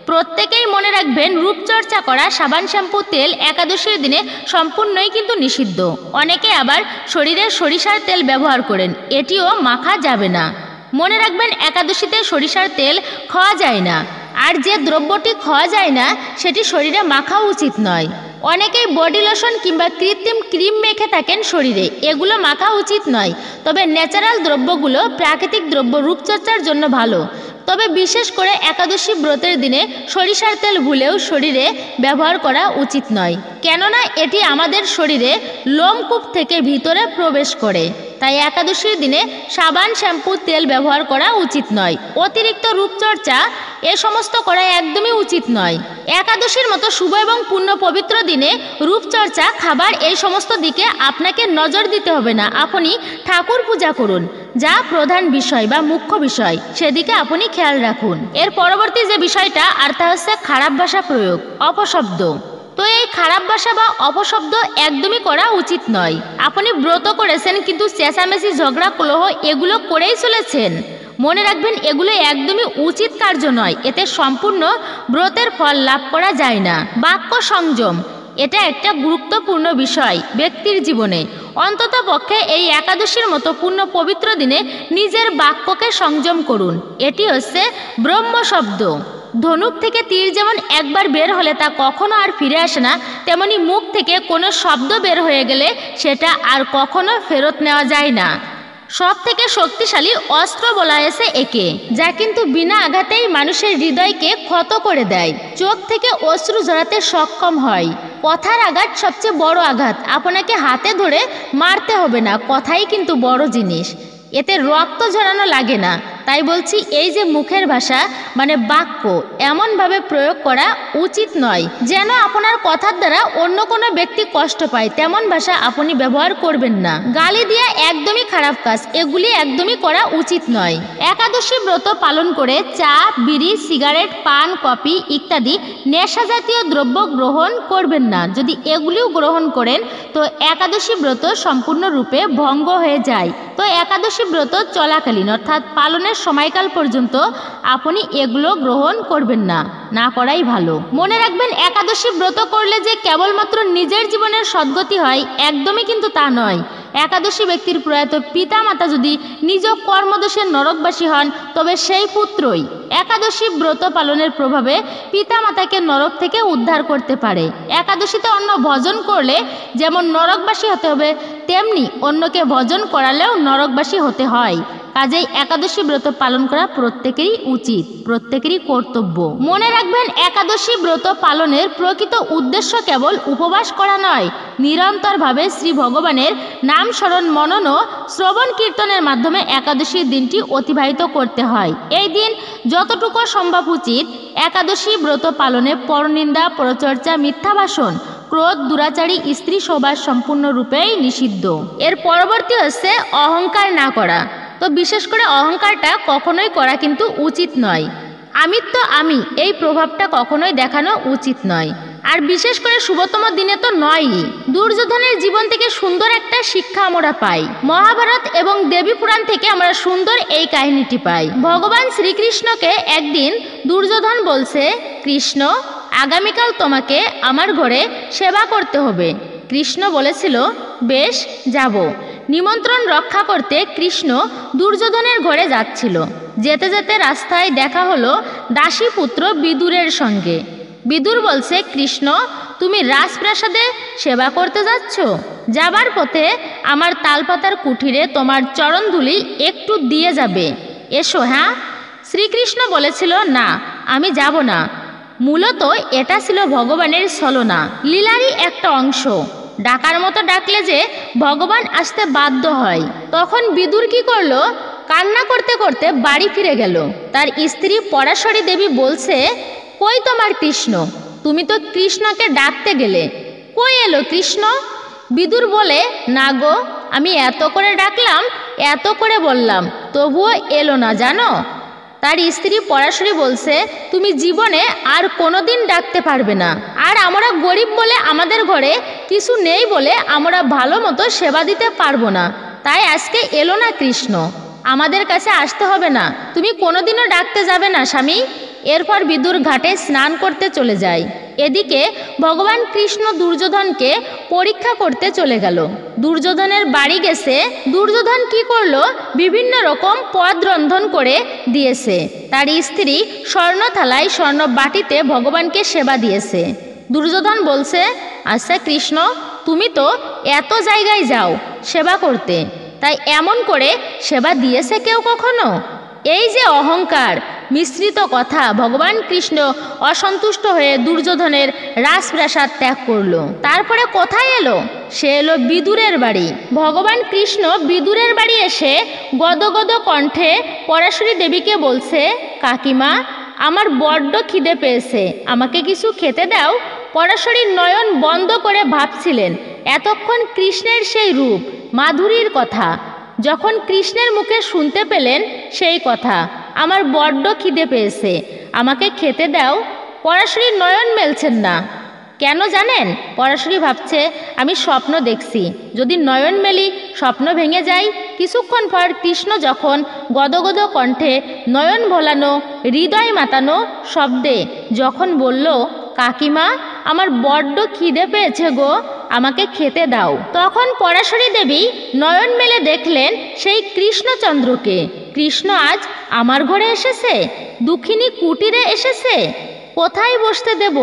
প্রত্যেকেই মনে রাখবেন, রূপচর্চা করা সাবান শ্যাম্পু তেল একাদশীর দিনে সম্পূর্ণই কিন্তু নিষিদ্ধ। অনেকে আবার শরীরে সরিষার তেল ব্যবহার করেন, এটিও মাখা যাবে না। মনে রাখবেন একাদশীতে সরিষার তেল খাওয়া যায় না, আর যে দ্রব্যটি খাওয়া যায় না সেটি শরীরে মাখা উচিত নয়। অনেকেই বডি লোশন কিংবা কৃত্রিম ক্রিম মেখে থাকেন শরীরে, এগুলো মাখা উচিত নয়। তবে ন্যাচারাল দ্রব্যগুলো, প্রাকৃতিক দ্রব্য রূপচর্চার জন্য ভালো। তবে বিশেষ করে একাদশী ব্রতের দিনে সরিষার তেল ভুলেও শরীরে ব্যবহার করা উচিত নয়, কেননা এটি আমাদের শরীরে লোমকূপ থেকে ভিতরে প্রবেশ করে। তাই একাদশীর দিনে সাবান শ্যাম্পু তেল ব্যবহার করা উচিত নয়। অতিরিক্ত রূপচর্চা এ সমস্ত করা একদমই উচিত নয়। একাদশীর মতো শুভ এবং পূর্ণ পবিত্র দিনে রূপচর্চা, খাবার, এই সমস্ত দিকে আপনাকে নজর দিতে হবে না। আপনি ঠাকুর পূজা করুন, যা প্রধান বিষয় বা মুখ্য বিষয়, সেদিকে আপনি খেয়াল রাখুন। এর পরবর্তী যে বিষয়টা, আর তা হচ্ছে খারাপ ভাষা প্রয়োগ, অপশব্দ। তো এই খারাপ ভাষা বা অপশব্দ একদমই করা উচিত নয়। আপনি ব্রত করেছেন কিন্তু চেঁচামেচি, ঝগড়া, কলহ এগুলো করেই চলেছেন, মনে রাখবেন এগুলো একদমই উচিত কার্য নয়। এতে সম্পূর্ণ ব্রতের ফল লাভ করা যায় না। বাক্য সংযম, এটা একটা গুরুত্বপূর্ণ বিষয় ব্যক্তির জীবনে। অন্তত পক্ষে এই একাদশীর মতো পূর্ণ পবিত্র দিনে নিজের বাক্যকে সংযম করুন। এটি হচ্ছে ব্রহ্ম শব্দ। ধনুক থেকে তীর যেমন একবার বের হলে তা কখনো আর ফিরে আসে না, তেমনি মুখ থেকে কোনো শব্দ বের হয়ে গেলে সেটা আর কখনো ফেরত নেওয়া যায় না। সব থেকে শক্তিশালী অস্ত্র বলা হয়েছে একে, যা কিন্তু বিনা আঘাতেই মানুষের হৃদয়কে ক্ষত করে দেয়, চোখ থেকে অশ্রু ঝরাতে সক্ষম হয়। কথার আঘাত সবচেয়ে বড় আঘাত, আপনাকে হাতে ধরে মারতে হবে না, কথাই কিন্তু বড় জিনিস, এতে রক্ত ঝরানো লাগে না। তাই বলছি, এই যে মুখের ভাষা মানে বাক্য, এমনভাবে প্রয়োগ করা উচিত নয় যেন আপনার কথার দ্বারা অন্য কোনো ব্যক্তি কষ্ট পায়, তেমন ভাষা আপনি ব্যবহার করবেন না। গালি দেওয়া একদমই খারাপ কাজ, এগুলি একদমই করা উচিত নয়। একাদশী ব্রত পালন করে চা, বিড়ি, সিগারেট, পান, কফি ইত্যাদি নেশা জাতীয় দ্রব্য গ্রহণ করবেন না। যদি এগুলিও গ্রহণ করেন তো একাদশী ব্রত সম্পূর্ণরূপে ভঙ্গ হয়ে যায়। তো একাদশী ব্রত চলাকালীন অর্থাৎ পালনের সময়কাল পর্যন্ত আপনি এগুলো গ্রহণ করবেন না, না করাই ভালো। মনে রাখবেন, একাদশী ব্রত করলে যে কেবলমাত্র নিজের জীবনের সদ্গতি হয়, একদমই কিন্তু তা নয়। একাদশী ব্যক্তির প্রয়াত পিতা মাতা যদি নিজ কর্মদোষে নরকবাসী হন, তবে সেই পুত্রই একাদশী ব্রত পালনের প্রভাবে পিতা মাতাকে নরক থেকে উদ্ধার করতে পারে। একাদশীতে অন্য ভজন করলে যেমন নরকবাসী হতে হবে, তেমনি অন্যকে ভজন করালেও নরকবাসী হতে হয়। কাজেই একাদশী ব্রত পালন করা প্রত্যেকেরই উচিত, প্রত্যেকেরই কর্তব্য। মনে রাখবেন, একাদশী ব্রত পালনের প্রকৃত উদ্দেশ্য কেবল উপবাস করা নয়, নিরন্তরভাবে শ্রী ভগবানের নাম স্মরণ, মনন ও শ্রবণ কীর্তনের মাধ্যমে একাদশীর দিনটি অতিবাহিত করতে হয়। এই দিন যতটুকু সম্ভব উচিত একাদশী ব্রত পালনে পরনিন্দা, পরচর্চা, মিথ্যা ভাষণ, ক্রোধ, দুরাচারী স্ত্রী সহবাস সম্পূর্ণরূপেই নিষিদ্ধ। এর পরবর্তী হচ্ছে অহংকার না করা। তো বিশেষ করে অহংকারটা কখনোই করা কিন্তু উচিত নয়। আমি এই প্রভাবটা কখনোই দেখানো উচিত নয়। আর বিশেষ করে শুভতম দিনে তো নয়ই। দুর্যোধনের জীবন থেকে সুন্দর একটা শিক্ষা আমরা পাই। মহাভারত এবং দেবী পুরাণ থেকে আমরা সুন্দর এই কাহিনীটি পাই। ভগবান শ্রীকৃষ্ণকে একদিন দুর্যোধন বলছে, কৃষ্ণ, আগামীকাল তোমাকে আমার ঘরে সেবা করতে হবে। কৃষ্ণ বলেছিল, বেশ, যাব। নিমন্ত্রণ রক্ষা করতে কৃষ্ণ দুর্যোধনের ঘরে যাচ্ছিল। যেতে যেতে রাস্তায় দেখা হলো দাসীপুত্র বিদুরের সঙ্গে। বিদুর বলছে, কৃষ্ণ, তুমি রাজপ্রাসাদে সেবা করতে যাচ্ছ? যাবার পথে আমার তালপাতার কুঠিরে তোমার চরণধুলি একটু দিয়ে যাবে, এসো। হ্যাঁ? শ্রীকৃষ্ণ বলেছিল, না, আমি যাব না। মূলত এটা ছিল ভগবানের ছলনা, লীলারই একটা অংশ। ডাকার মতো ডাকলে যে ভগবান আসতে বাধ্য হয়। তখন বিদুর কি করলো? কান্না করতে করতে বাড়ি ফিরে গেল। তার স্ত্রী পরাশরী দেবী বলছে, কই তোমার কৃষ্ণ? তুমি তো কৃষ্ণকে ডাকতে গেলে, কই এলো কৃষ্ণ? বিদুর বলে, না গো, আমি এত করে ডাকলাম, এত করে বললাম, তবুও এলো না, জানো। তার স্ত্রী পরাশরী বলছে, তুমি জীবনে আর কোনোদিন ডাকতে পারবে না। আর আমরা গরিব বলে, আমাদের ঘরে কিছু নেই বলে আমরা ভালো মতো সেবা দিতে পারবো না, তাই আজকে এলো না কৃষ্ণ। আমাদের কাছে আসতে হবে না, তুমি কোনোদিনও ডাকতে যাবে না স্বামী। এরপর বিদুর ঘাটে স্নান করতে চলে যায়। এদিকে ভগবান কৃষ্ণ দুর্যোধনকে পরীক্ষা করতে চলে গেল। দুর্যোধনের বাড়ি গেছে। দুর্যোধন কি করলো? বিভিন্ন রকম পদ রন্ধন করে দিয়েছে। তার স্ত্রী স্বর্ণ থালায়, স্বর্ণ বাটিতে ভগবানকে সেবা দিয়েছে। দুর্যোধন বলছে, আচ্ছা কৃষ্ণ, তুমি তো এত জায়গায় যাও সেবা করতে, তাই এমন করে সেবা দিয়েছে কেউ কখনো? এই যে অহংকার মিশ্রিত কথা, ভগবান কৃষ্ণ অসন্তুষ্ট হয়ে দুর্যোধনের রাজপ্রাসাদ ত্যাগ করলো। তারপরে কোথায় এলো? সে এলো বিদুরের বাড়ি। ভগবান কৃষ্ণ বিদুরের বাড়ি এসে গদগদ কণ্ঠে পরাশরী দেবীকে বলছে, কাকিমা, আমার বড্ড খিদে পেয়েছে, আমাকে কিছু খেতে দাও। পরাশরী নয়ন বন্ধ করে ভাবছিলেন এতক্ষণ কৃষ্ণের সেই রূপ, মাধুরীর কথা। যখন কৃষ্ণের মুখে শুনতে পেলেন সেই কথা, আমার বড্ড খিদে পেয়েছে, আমাকে খেতে দাও, পরাশরী নয়ন মেলছেন না। কেন জানেন? পরাশরী ভাবছে, আমি স্বপ্ন দেখছি, যদি নয়ন মেলি স্বপ্ন ভেঙে যায়। কিছুক্ষণ পর কৃষ্ণ যখন গদগদ কণ্ঠে, নয়ন ভোলানো, হৃদয় মাতানো শব্দে যখন বলল, কাকিমা, আমার বড্ড খিদে পেয়েছে গো, আমাকে খেতে দাও, তখন পরাশরী দেবী নয়ন মেলে দেখলেন সেই কৃষ্ণচন্দ্রকে। কৃষ্ণ আজ আমার ঘরে এসেছে, দুঃখিনী কুটিরে এসেছে। কোথায় বসতে দেব?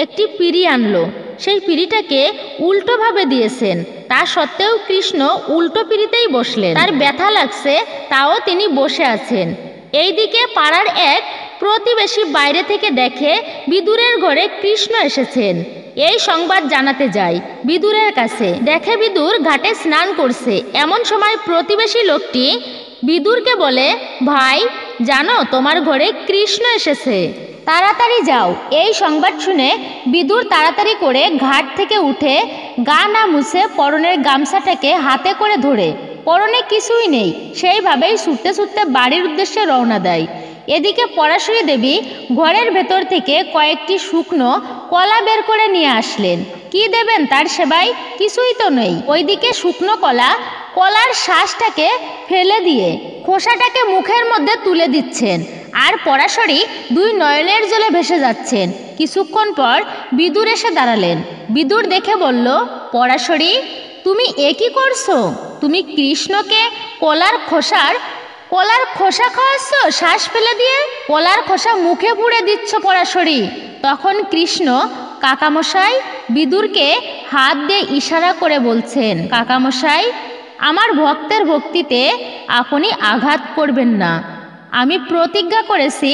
একটি পিঁড়ি আনলো। সেই পিঁড়িটাকে উল্টোভাবে দিয়েছেন, তা সত্ত্বেও কৃষ্ণ উল্টো পিঁড়িতেই বসলেন। তার ব্যথা লাগছে, তাও তিনি বসে আছেন। এইদিকে পাড়ার এক প্রতিবেশী বাইরে থেকে দেখে বিদুরের ঘরে কৃষ্ণ এসেছেন। এই সংবাদ জানাতে যায় বিদুরের কাছে। দেখে বিদুর ঘাটে স্নান করছে। এমন সময় প্রতিবেশী লোকটি বিদুরকে বলে, ভাই, জানো তোমার ঘরে কৃষ্ণ এসেছে, তাড়াতাড়ি যাও। এই সংবাদ শুনে বিদুর তাড়াতাড়ি করে ঘাট থেকে উঠে গা না মুছে পরনের গামছাটাকে হাতে করে ধরে, পরনে কিছুই নেই, সেইভাবেই ছুটতে ছুটতে বাড়ির উদ্দেশ্যে রওনা দেয়। এদিকে পরাশরী দেবী ঘরের ভেতর থেকে কয়েকটি শুকনো কলা বের করে নিয়ে আসলেন। কি দেবেন তার সেবায়? কিছুই তো নেই। ওইদিকে শুকনো কলার শ্বাসটাকে ফেলে দিয়ে খোসাটাকে মুখের মধ্যে তুলে দিচ্ছেন আর পরাশরী দুই নয়নের জলে ভেসে যাচ্ছেন। কিছুক্ষণ পর বিদুর এসে দাঁড়ালেন। বিদুর দেখে বলল, পরাশরী, তুমি এ কি করছো? তুমি কৃষ্ণকে কলার খোসা খাওয়াচ্ছ শ্বাস ফেলে দিয়ে? কলার খোসা মুখে পুড়ে দিচ্ছ পরাশরী। তখন কৃষ্ণ কাকামশাই বিদুরকে হাত দিয়ে ইশারা করে বলছেন, কাকামশাই, আমার ভক্তের ভক্তিতে আপনি আঘাত করবেন না। আমি প্রতিজ্ঞা করেছি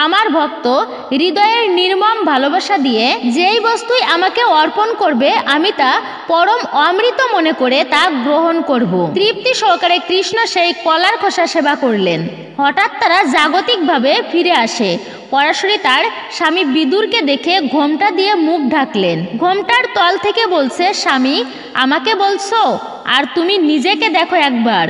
আমার ভক্ত হৃদয়ের নির্মম ভালোবাসা দিয়ে যেই বস্তুই আমাকে অর্পণ করবে আমি তা পরম অমৃত মনে করে তা গ্রহণ করব। তৃপ্তি সহকারে কৃষ্ণ সেই কলার খোসা সেবা করলেন। হঠাৎ তারা জাগতিকভাবে ফিরে আসে। পরাশরী তার স্বামী বিদুরকে দেখে ঘোমটা দিয়ে মুখ ঢাকলেন। ঘোমটার তল থেকে বলছে, স্বামী, আমাকে বলছো? আর তুমি নিজেকে দেখো একবার।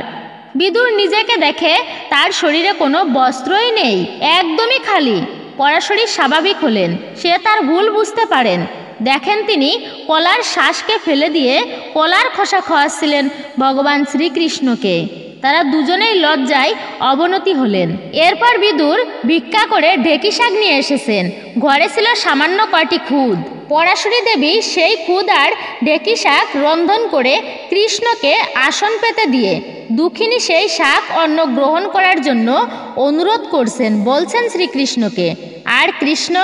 বিদুর নিজেকে দেখে তার শরীরে কোনো বস্ত্রই নেই, একদমই খালি। পরাশরী স্বাভাবিক হলেন, সে তার ভুল বুঝতে পারেন। দেখেন তিনি কলার শ্বাসকে ফেলে দিয়ে কলার খোসা খাওয়াচ্ছিলেন ভগবান শ্রীকৃষ্ণকে। তারা দুজনেই লজ্জায় অবনতি হলেন। এরপর বিদুর ভিক্ষা করে ঢেঁকি শাক নিয়ে এসেছেন। ঘরে ছিল সামান্য কয়টি খুদ। পরাশরী দেবী সেই খুদ আর ঢেঁকি শাক রন্ধন করে কৃষ্ণকে আসন পেতে দিয়ে দুঃখিনী সেই শাক অন্ন গ্রহণ করার জন্য অনুরোধ করছেন, বলছেন শ্রীকৃষ্ণকে। আর কৃষ্ণ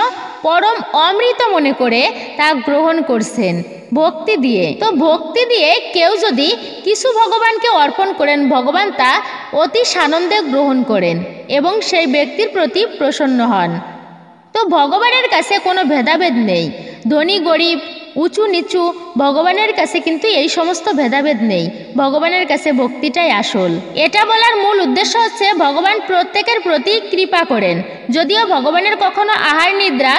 পরম অমৃত মনে করে তা গ্রহণ করছেন ভক্তি দিয়ে। তো ভক্তি দিয়ে কেউ যদি কিছু ভগবানকে অর্পণ করেন, ভগবান তা অতি সানন্দে গ্রহণ করেন এবং সেই ব্যক্তির প্রতি প্রসন্ন হন। তো ভগবানের কাছে কোনো ভেদাভেদ নেই, ধনী গরিব, উঁচু নিচু, ভগবানের কাছে কিন্তু এই সমস্ত ভেদাভেদ নেই। ভগবানের কাছে ভক্তিটাই আসল। এটা বলার মূল উদ্দেশ্য হচ্ছে ভগবান প্রত্যেকের প্রতি কৃপা করেন। যদিও ভগবানের কখনো আহার নিদ্রা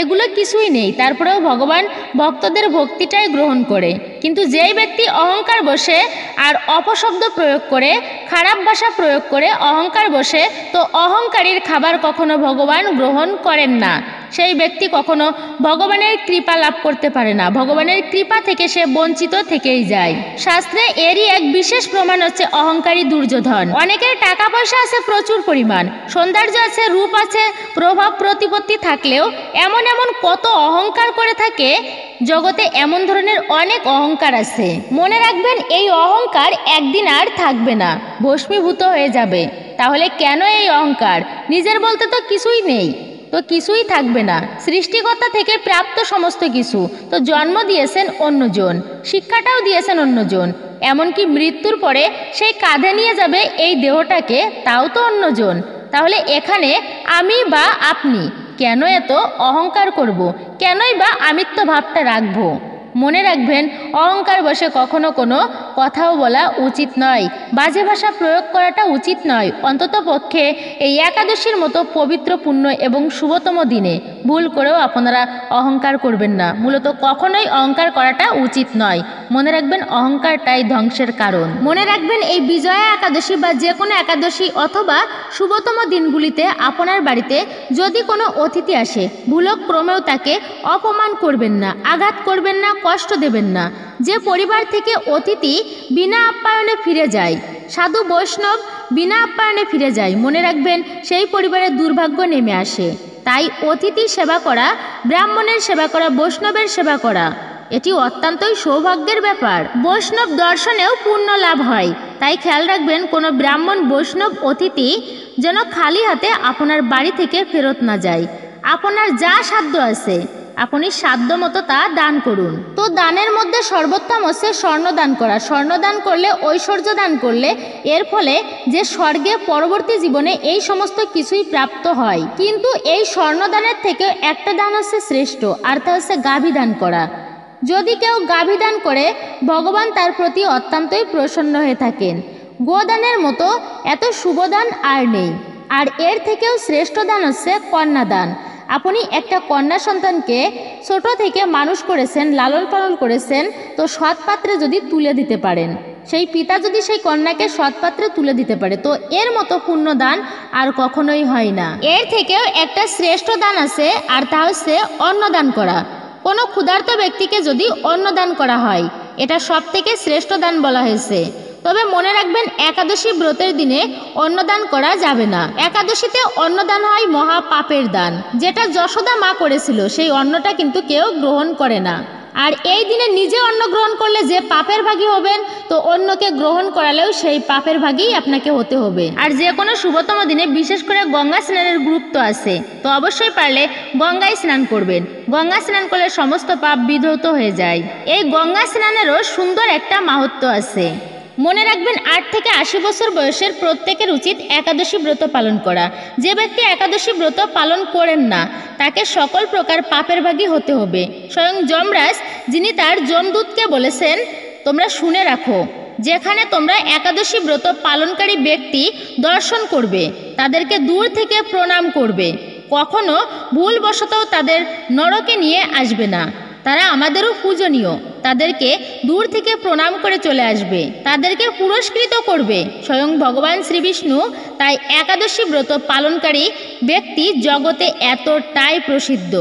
এগুলো কিছুই নেই, তারপরেও ভগবান ভক্তদের ভক্তিটাই গ্রহণ করে। কিন্তু যেই ব্যক্তি অহংকার বসে আর অপশব্দ প্রয়োগ করে, খারাপ ভাষা প্রয়োগ করে অহংকার বসে, তো অহংকারীর খাবার কখনো ভগবান গ্রহণ করেন না। সেই ব্যক্তি কখনো ভগবানের কৃপা লাভ করতে পারে না। ভগবানের কৃপা থেকে সে বঞ্চিত থেকেই যায়। শাস্ত্রে এরই এক বিশেষ প্রমাণ হচ্ছে অহংকারী দুর্যোধন। অনেকের টাকা পয়সা আছে প্রচুর পরিমাণ, সৌন্দর্য আছে, রূপ আছে, প্রভাব প্রতিপত্তি থাকলেও এমন কত অহংকার করে থাকে। জগতে এমন ধরনের অনেক অহংকার আছে। মনে রাখবেন, এই অহংকার একদিন আর থাকবে না, ভস্মীভূত হয়ে যাবে। তাহলে কেন এই অহংকার? নিজের বলতে তো কিছুই নেই, তো কিছুই থাকবে না। সৃষ্টিকর্তা থেকে প্রাপ্ত সমস্ত কিছু তো জন্ম দিয়েছেন অন্যজন, শিক্ষাটাও দিয়েছেন অন্যজন, এমনকি মৃত্যুর পরে সেই কাঁধে নিয়ে যাবে এই দেহটাকে, তাও তো অন্যজন। তাহলে এখানে আমি বা আপনি কেন এত অহংকার করব? কেনই বা আমিত্ব ভাবটা রাখবো? মনে রাখবেন, অহংকার বসে কখনো কোনো কথাও বলা উচিত নয়, বাজে ভাষা প্রয়োগ করাটা উচিত নয়। অন্তত পক্ষে এই একাদশীর মতো পবিত্র, পুণ্য এবং শুভতম দিনে ভুল করেও আপনারা অহংকার করবেন না। মূলত কখনোই অহংকার করাটা উচিত নয়। মনে রাখবেন, অহংকারটাই ধ্বংসের কারণ। মনে রাখবেন, এই বিজয়া একাদশী বা যে কোনো একাদশী অথবা শুভতম দিনগুলিতে আপনার বাড়িতে যদি কোনো অতিথি আসে, ভুলক্রমেও তাকে অপমান করবেন না, আঘাত করবেন না, কষ্ট দেবেন না। যে পরিবার থেকে অতিথি বিনা আপ্যায়নে ফিরে যায়, সাধু বৈষ্ণব বিনা আপ্যায়নে ফিরে যায়, মনে রাখবেন সেই পরিবারে দুর্ভাগ্য নেমে আসে। তাই অতিথি সেবা করা, ব্রাহ্মণের সেবা করা, বৈষ্ণবের সেবা করা এটি অত্যন্তই সৌভাগ্যের ব্যাপার। বৈষ্ণব দর্শনেও পুণ্য লাভ হয়। তাই খেয়াল রাখবেন, কোনো ব্রাহ্মণ, বৈষ্ণব অতিথি যেন খালি হাতে আপনার বাড়ি থেকে ফেরত না যায়। আপনার যা সাধ্য আছে আপনি সাধ্য মতো তা দান করুন। তো দানের মধ্যে সর্বোত্তম হচ্ছে স্বর্ণদান করা। স্বর্ণদান করলে, ঐশ্বর্য দান করলে এর ফলে যে স্বর্গে পরবর্তী জীবনে এই সমস্ত কিছুই প্রাপ্ত হয়। কিন্তু এই স্বর্ণদানের থেকে একটা দান হচ্ছে শ্রেষ্ঠ, আর তা হচ্ছে গাভী দান করা। যদি কেউ গাভী দান করে, ভগবান তার প্রতি অত্যন্তই প্রসন্ন হয়ে থাকেন। গোদানের মতো এত শুভ দান আর নেই। আর এর থেকেও শ্রেষ্ঠ দান হচ্ছে কন্যাদান। আপনি একটা কন্যা সন্তানকে ছোট থেকে মানুষ করেছেন, লালন পালন করেছেন, তো সৎ পাত্রে যদি তুলে দিতে পারেন, সেই পিতা যদি সেই কন্যাকে সৎ পাত্রে তুলে দিতে পারে, তো এর মতো পুণ্য দান আর কখনোই হয় না। এর থেকেও একটা শ্রেষ্ঠ দান আছে, আর তা হচ্ছে অন্নদান করা। কোনো ক্ষুধার্ত ব্যক্তিকে যদি অন্নদান করা হয়, এটা সবথেকে শ্রেষ্ঠ দান বলা হয়েছে। তবে মনে রাখবেন, একাদশী ব্রতের দিনে অন্নদান করা যাবে না। একাদশীতে অন্নদান হয় মহা পাপের দান, যেটা যশোদা মা করেছিল, সেই অন্নটা কিন্তু কেউ গ্রহণ করে না। আর এই দিনে নিজে অন্ন গ্রহণ করলে যে পাপের ভাগী হবেন, তো অন্যকে গ্রহণ করালেও সেই পাপের ভাগী আপনাকে হতে হবে। আর যে কোনো শুভতম দিনে বিশেষ করে গঙ্গা স্নানের গুরুত্ব আছে, তো অবশ্যই পারলে গঙ্গায় স্নান করবেন। গঙ্গা স্নান করলে সমস্ত পাপ বিধৌত হয়ে যায়। এই গঙ্গা স্নানেরও সুন্দর একটা মাহাত্ম্য আছে। মনে রাখবেন, 8 থেকে 80 বছর বয়সের প্রত্যেকের উচিত একাদশী ব্রত পালন করা। যে ব্যক্তি একাদশী ব্রত পালন করেন না, তাকে সকল প্রকার পাপের ভাগী হতে হবে। স্বয়ং যমরাজ, যিনি তার যমদূতকে বলেছেন, তোমরা শুনে রাখো, যেখানে তোমরা একাদশী ব্রত পালনকারী ব্যক্তি দর্শন করবে, তাদেরকে দূর থেকে প্রণাম করবে, কখনো ভুলবশত তাদের নরকে নিয়ে আসবে না। তারা আমাদেরও পূজনীয়, তাদেরকে দূর থেকে প্রণাম করে চলে আসবে, তাদেরকে পুরস্কৃত করবে স্বয়ং ভগবান শ্রীবিষ্ণু। তাই একাদশী ব্রত পালনকারী ব্যক্তি জগতে এতটাই প্রসিদ্ধ,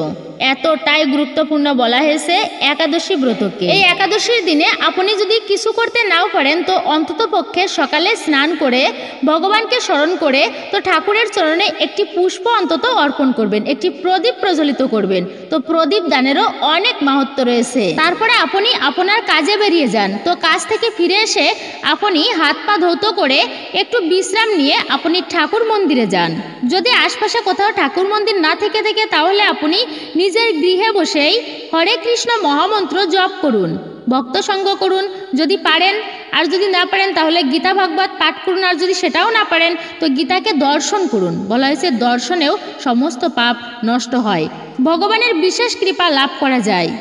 এতটাই গুরুত্বপূর্ণ বলা হয়েছে একাদশী ব্রতকে। এই একাদশীর দিনে আপনি যদি কিছু করতে নাও পারেন, তো অন্তত পক্ষে সকালে স্নান করে ভগবানকে স্মরণ করে তো ঠাকুরের চরণে একটি পুষ্প অন্তত অর্পণ করবেন, একটি প্রদীপ প্রজ্বলিত করবেন। তো প্রদীপ দানেরও অনেক মাহাত্ম্য রয়েছে। তারপরে আপনি আপনার কাজে বেরিয়ে যান। তো কাজ থেকে ফিরে এসে আপনি হাত পা ধৌত করে একটু বিশ্রাম নিয়ে আপনি ঠাকুর মন্দিরে যান। যদি আশপাশে কোথাও ঠাকুর মন্দির না থেকে থাকে, তাহলে আপনি নিজের গৃহে বসেই হরে কৃষ্ণ মহামন্ত্র জপ করুন, ভক্ত সঙ্গ করুন যদি পারেন। আর যদি না পারেন তাহলে গীতা ভাগবত পাঠ করুন। আর যদি সেটাও না পারেন, তো গীতাকে দর্শন করুন। বলা হয়েছে দর্শনেও সমস্ত পাপ নষ্ট হয়, ভগবানের বিশেষ কৃপা লাভ করা যায়।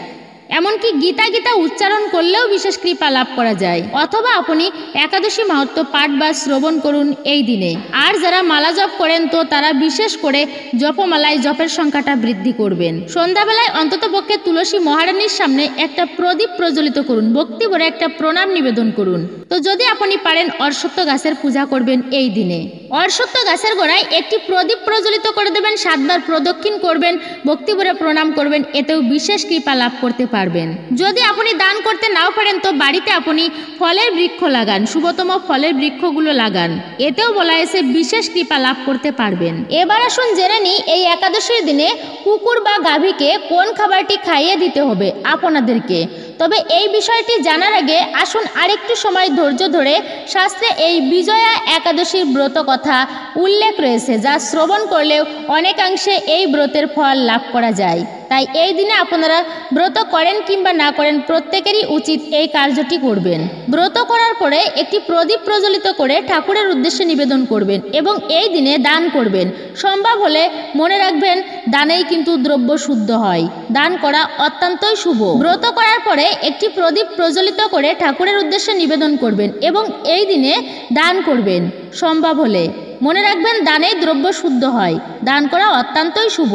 এমনকি গীতা উচ্চারণ করলেও বিশেষ কৃপা লাভ করা যায়। অথবা আপনি একাদশী মাহাত্ম্য পাঠ বা শ্রবণ করুন এই দিনে। আর যারা মালা জপ করেন, তো তারা বিশেষ করে জপমালায় জপের সংখ্যাটা বৃদ্ধি করবেন। সন্ধ্যাবেলায় অন্তত পক্ষে তুলসী মহারানীর সামনে একটা প্রদীপ প্রজ্বলিত করুন, ভক্তি ভরে একটা প্রণাম নিবেদন করুন। তো যদি আপনি পারেন, অশ্বত্থ গাছের পূজা করবেন এই দিনে। অশ্বত্থ গাছের গোড়ায় একটি প্রদীপ প্রজ্বলিত করে দেবেন, 7 বার প্রদক্ষিণ করবেন, ভক্তি ভরে প্রণাম করবেন, এতেও বিশেষ কৃপা লাভ করতে পারবেন। যদি আপনি দান করতে নাও পারেন, তো বাড়িতে আপনি ফলের বৃক্ষ লাগান, শুভতম ফলের বৃক্ষগুলো লাগান, এতেও বলা হয়েছে বিশেষ কৃপা লাভ করতে পারবেন। এবার আসুন জেনে নিই, এই একাদশীর দিনে কুকুর বা গাভীকে কোন খাবারটি খাইয়ে দিতে হবে আপনাদেরকে। তবে এই বিষয়টি জানার আগে আসুন আরেকটু সময় ধৈর্য ধরে শাস্ত্রে এই বিজয়া একাদশীর ব্রত কথা উল্লেখ রয়েছে, যা শ্রবণ করলেও অনেকাংশে এই ব্রতের ফল লাভ করা যায়। তাই এই দিনে আপনারা ব্রত করেন কিংবা না করেন, প্রত্যেকেরই উচিত এই কার্যটি করবেন। ব্রত করার পরে একটি প্রদীপ প্রজ্বলিত করে ঠাকুরের উদ্দেশ্যে নিবেদন করবেন এবং এই দিনে দান করবেন। সম্ভব হলে মনে রাখবেন, দানেই কিন্তু দ্রব্য শুদ্ধ হয়, দান করা অত্যন্তই শুভ। ব্রত করার পরে একটি প্রদীপ প্রজ্বলিত করে ঠাকুরের উদ্দেশ্যে নিবেদন করবেন এবং এই দিনে দান করবেন। সম্ভব হলে মনে রাখবেন, দানেই দ্রব্য শুদ্ধ হয়, দান করা অত্যন্তই শুভ।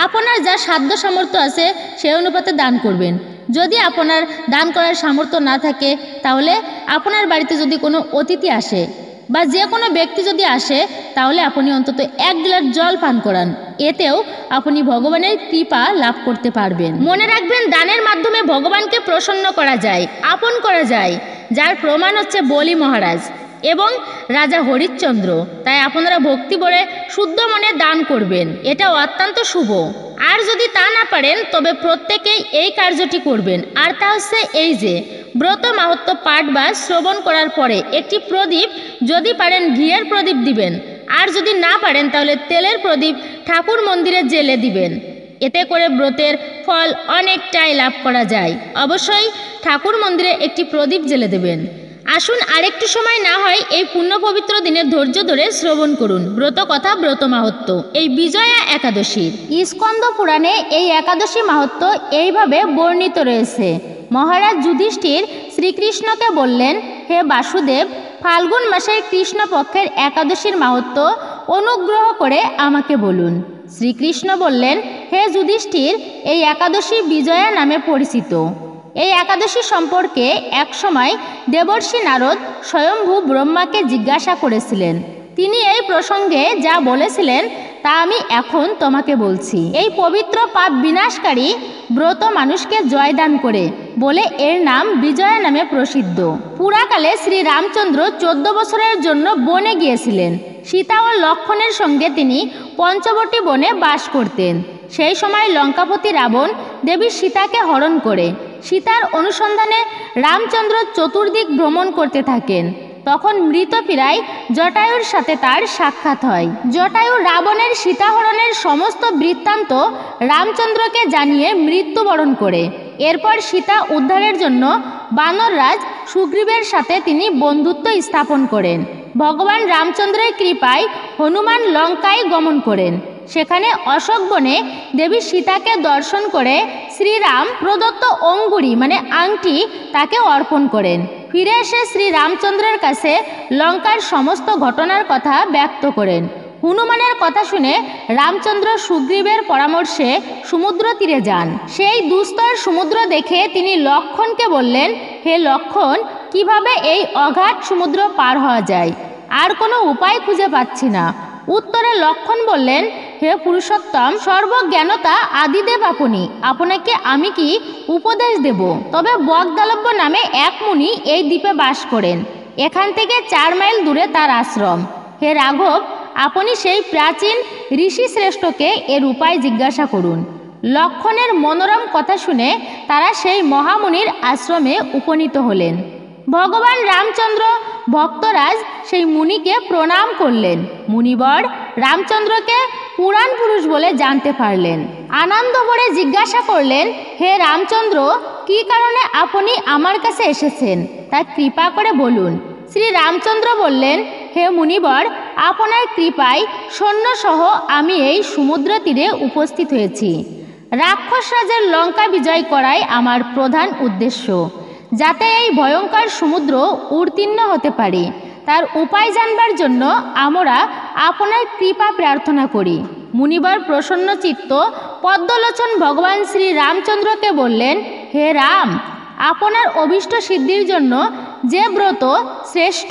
আপনার যা সাধ্য সামর্থ্য আছে সেই অনুপাতে দান করবেন। যদি আপনার দান করার সামর্থ্য না থাকে, তাহলে আপনার বাড়িতে যদি কোনো অতিথি আসে বা যে কোনো ব্যক্তি যদি আসে, তাহলে আপনি অন্তত 1 গ্লাস জল পান করান, এতেও আপনি ভগবানের কৃপা লাভ করতে পারবেন। মনে রাখবেন, দানের মাধ্যমে ভগবানকে প্রসন্ন করা যায়, আপন করা যায়, যার প্রমাণ হচ্ছে বলি মহারাজ এবং রাজা হরিশ্চন্দ্র। তাই আপনারা ভক্তি ভরে শুদ্ধ মনে দান করবেন, এটা অত্যন্ত শুভ। আর যদি তা না পারেন, তবে প্রত্যেকেই এই কার্যটি করবেন। আর তা হচ্ছে এই যে, ব্রত মাহাত্ম্য পাঠ বা শ্রবণ করার পরে একটি প্রদীপ, যদি পারেন ঘিয়ের প্রদীপ দিবেন, আর যদি না পারেন তাহলে তেলের প্রদীপ ঠাকুর মন্দিরে জ্বেলে দিবেন। এতে করে ব্রতের ফল অনেকটাই লাভ করা যায়। অবশ্যই ঠাকুর মন্দিরে একটি প্রদীপ জ্বেলে দেবেন। আসুন আরেকটু সময় না হয় এই পুণ্য পবিত্র দিনে ধৈর্য ধরে শ্রবণ করুন ব্রত কথা, ব্রত মাহাত্ম্য এই বিজয়া একাদশীর। স্কন্দ পুরাণে এই একাদশী মাহাত্ম্য এইভাবে বর্ণিত রয়েছে। মহারাজ যুধিষ্ঠির শ্রীকৃষ্ণকে বললেন, হে বাসুদেব, ফাল্গুন মাসের কৃষ্ণপক্ষের একাদশীর মাহাত্ম্য অনুগ্রহ করে আমাকে বলুন। শ্রীকৃষ্ণ বললেন, হে যুধিষ্ঠির, এই একাদশী বিজয়া নামে পরিচিত। এই একাদশী সম্পর্কে একসময় দেবর্ষি নারদ স্বয়ম্ভু ব্রহ্মাকে জিজ্ঞাসা করেছিলেন। তিনি এই প্রসঙ্গে যা বলেছিলেন তা আমি এখন তোমাকে বলছি। এই পবিত্র পাপ বিনাশকারী ব্রত মানুষকে জয়দান করে বলে এর নাম বিজয়া নামে প্রসিদ্ধ। পুরাকালে শ্রী রামচন্দ্র 14 বছরের জন্য বনে গিয়েছিলেন। সীতা ও লক্ষ্মণের সঙ্গে তিনি পঞ্চবটী বনে বাস করতেন। সেই সময় লঙ্কাপতি রাবণ দেবী সীতাকে হরণ করে। সীতার অনুসন্ধানে রামচন্দ্র চতুর্দিক ভ্রমণ করতে থাকেন। তখন মৃতপ্রায় জটায়ুর সাথে তার সাক্ষাৎ হয়। জটায়ু রাবণের সীতাহরণের সমস্ত বৃত্তান্ত রামচন্দ্রকে জানিয়ে মৃত্যুবরণ করে। এরপর সীতা উদ্ধারের জন্য বানররাজ সুগ্রীবের সাথে তিনি বন্ধুত্ব স্থাপন করেন। ভগবান রামচন্দ্রের কৃপায় হনুমান লঙ্কায় গমন করেন। সেখানে অশোক বনে দেবী সীতাকে দর্শন করে শ্রীরাম প্রদত্ত অঙ্গুরি মানে আংটি তাকে অর্পণ করেন। ফিরে এসে শ্রী রামচন্দ্রের কাছে লঙ্কার সমস্ত ঘটনার কথা ব্যক্ত করেন। হনুমানের কথা শুনে রামচন্দ্র সুগ্রীবের পরামর্শে সমুদ্র তীরে যান। সেই দুস্তর সমুদ্র দেখে তিনি লক্ষ্মণকে বললেন, হে লক্ষ্মণ, কিভাবে এই অগাধ সমুদ্র পার হওয়া যায়? আর কোনো উপায় খুঁজে পাচ্ছি না। উত্তরে লক্ষ্মণ বললেন, হে পুরুষোত্তম, সর্বজ্ঞানতা আদিদেব আপনি, আপনাকে আমি কি উপদেশ দেব? তবে বগদালব্য নামে এক মুনি এই দ্বীপে বাস করেন। এখান থেকে 4 মাইল দূরে তার আশ্রম। হে রাঘব, আপনি সেই প্রাচীন ঋষি শ্রেষ্ঠকে এর উপায় জিজ্ঞাসা করুন। লক্ষ্মণের মনোরম কথা শুনে তারা সেই মহামুনির আশ্রমে উপনীত হলেন। ভগবান রামচন্দ্র ভক্তরাজ সেই মুনিকে প্রণাম করলেন। মুনিবর রামচন্দ্রকে পুরাণ পুরুষ বলে জানতে পারলেন। আনন্দ ভরে জিজ্ঞাসা করলেন, হে রামচন্দ্র, কি কারণে আপনি আমার কাছে এসেছেন তা কৃপা করে বলুন। শ্রী রামচন্দ্র বললেন, হে মুনিবর, আপনার কৃপায় সৈন্যসহ আমি এই সমুদ্র তীরে উপস্থিত হয়েছি। রাক্ষস রাজের লঙ্কা বিজয় করাই আমার প্রধান উদ্দেশ্য। যাতে এই ভয়ঙ্কর সমুদ্র উত্তীর্ণ হতে পারে তার উপায় জানবার জন্য আমরা আপনার কৃপা প্রার্থনা করি। মুনিবর প্রসন্ন চিত্ত পদ্মলোচন ভগবান শ্রী রামচন্দ্রকে বললেন, হে রাম, আপনার অভীষ্ট সিদ্ধির জন্য যে ব্রত শ্রেষ্ঠ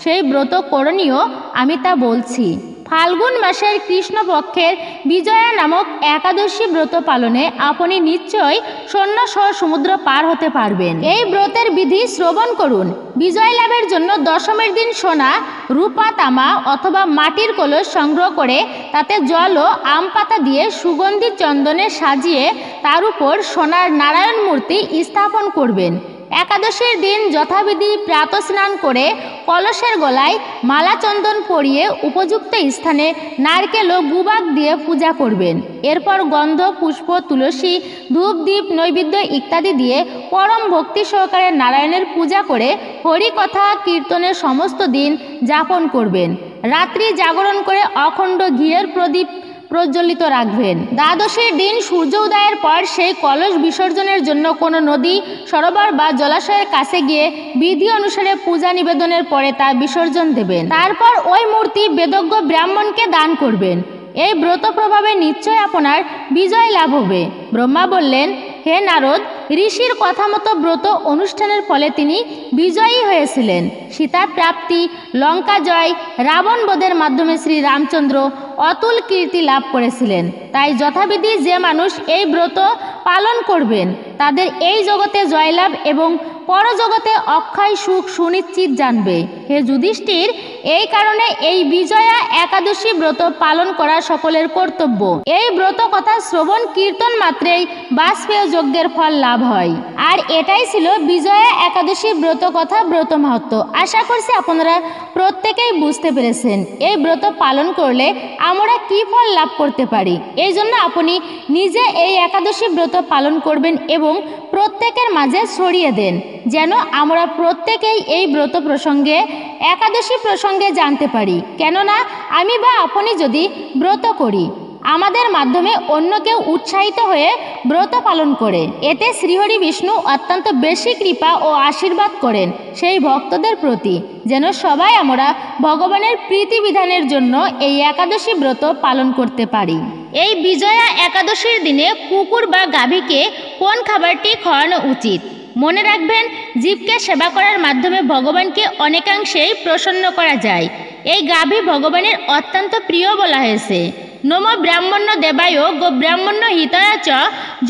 সেই ব্রত করণীয় আমি তা বলছি। ফাল্গুন মাসের কৃষ্ণপক্ষের বিজয়া নামক একাদশী ব্রত পালনে আপনি নিশ্চয় সৈন্যসহ সমুদ্র পার হতে পারবেন। এই ব্রতের বিধি শ্রবণ করুন। বিজয় লাভের জন্য দশমীর দিন সোনা, রূপা, তামা অথবা মাটির কলস সংগ্রহ করে তাতে জল ও আম পাতা দিয়ে সুগন্ধি চন্দনে সাজিয়ে তার উপর সোনার নারায়ণ মূর্তি স্থাপন করবেন। একাদশীর দিন যথাবিধি প্রাতঃস্নান করে কলসের গলায় মালা চন্দন পরিয়ে উপযুক্ত স্থানে নারকেল ও গুবাক দিয়ে পূজা করবেন। এরপর গন্ধ, পুষ্প, তুলসী, ধূপ, দীপ, নৈবেদ্য ইত্যাদি দিয়ে পরম ভক্তি সহকারে নারায়ণের পূজা করে হরিকথা কীর্তনের সমস্ত দিন যাপন করবেন। রাত্রি জাগরণ করে অখণ্ড ঘিয়ের প্রদীপ প্রজ্বলিত রাখবেন। দ্বাদশীর দিন সূর্য উদয়ের পর সেই কলস বিসর্জনের জন্য কোনো নদী, সরোবর বা জলাশয়ের কাছে গিয়ে বিধি অনুসারে পূজা নিবেদনের পরে তা বিসর্জন দেবেন। তারপর ওই মূর্তি বেদজ্ঞ ব্রাহ্মণকে দান করবেন। এই ব্রত প্রভাবে নিশ্চয় আপনার বিজয় লাভ হবে। ব্রহ্মা বললেন, হে নারদ, ঋষির কথা মতো ব্রত অনুষ্ঠানের ফলে তিনি বিজয়ী হয়েছিলেন। সীতার প্রাপ্তি, লঙ্কা জয়, রাবণ বধের মাধ্যমে শ্রী রামচন্দ্র অতুল কীর্তি লাভ করেছিলেন। তাই যথাবিধি যে মানুষ এই ব্রত পালন করবেন তাদের এই জগতে জয়লাভ এবং পরজগতে অক্ষয় সুখ সুনিশ্চিত জানবে। হে যুধিষ্ঠির, এই কারণে এই বিজয়া একাদশী ব্রত পালন করা সকলের কর্তব্য। এই ব্রত কথা শ্রবণ কীর্তন মাত্রেই বাজপেয় যজ্ঞের ফল লাভ হয়। আর এটাই ছিল বিজয়া একাদশী ব্রত কথা, ব্রত মাহাত্ম্য। আশা করছি আপনারা প্রত্যেকেই বুঝতে পেরেছেন এই ব্রত পালন করলে আমরা কি ফল লাভ করতে পারি। এই জন্য আপনি নিজে এই একাদশী ব্রত পালন করবেন এবং প্রত্যেকের মাঝে ছড়িয়ে দেন, যেন আমরা প্রত্যেকেই এই ব্রত প্রসঙ্গে, একাদশী প্রসঙ্গে জানতে পারি। কেননা আমি বা আপনি যদি ব্রত করি, আমাদের মাধ্যমে অন্য কেউ উৎসাহিত হয়ে ব্রত পালন করে। এতে শ্রীহরি বিষ্ণু অত্যন্ত বেশি কৃপা ও আশীর্বাদ করেন সেই ভক্তদের প্রতি, যেন সবাই আমরা ভগবানের প্রীতি বিধানের জন্য এই একাদশী ব্রত পালন করতে পারি। এই বিজয়া একাদশীর দিনে কুকুর বা গাভীকে কোন খাবারটি খাওয়ানো উচিত? মনে রাখবেন, জীবকে সেবা করার মাধ্যমে ভগবানকে অনেকাংশেই প্রসন্ন করা যায়। এই গাভী ভগবানের অত্যন্ত প্রিয় বলা হয়েছে। নম ব্রাহ্মণ্য দেবায় গো ব্রাহ্মণ্য হিতায় চ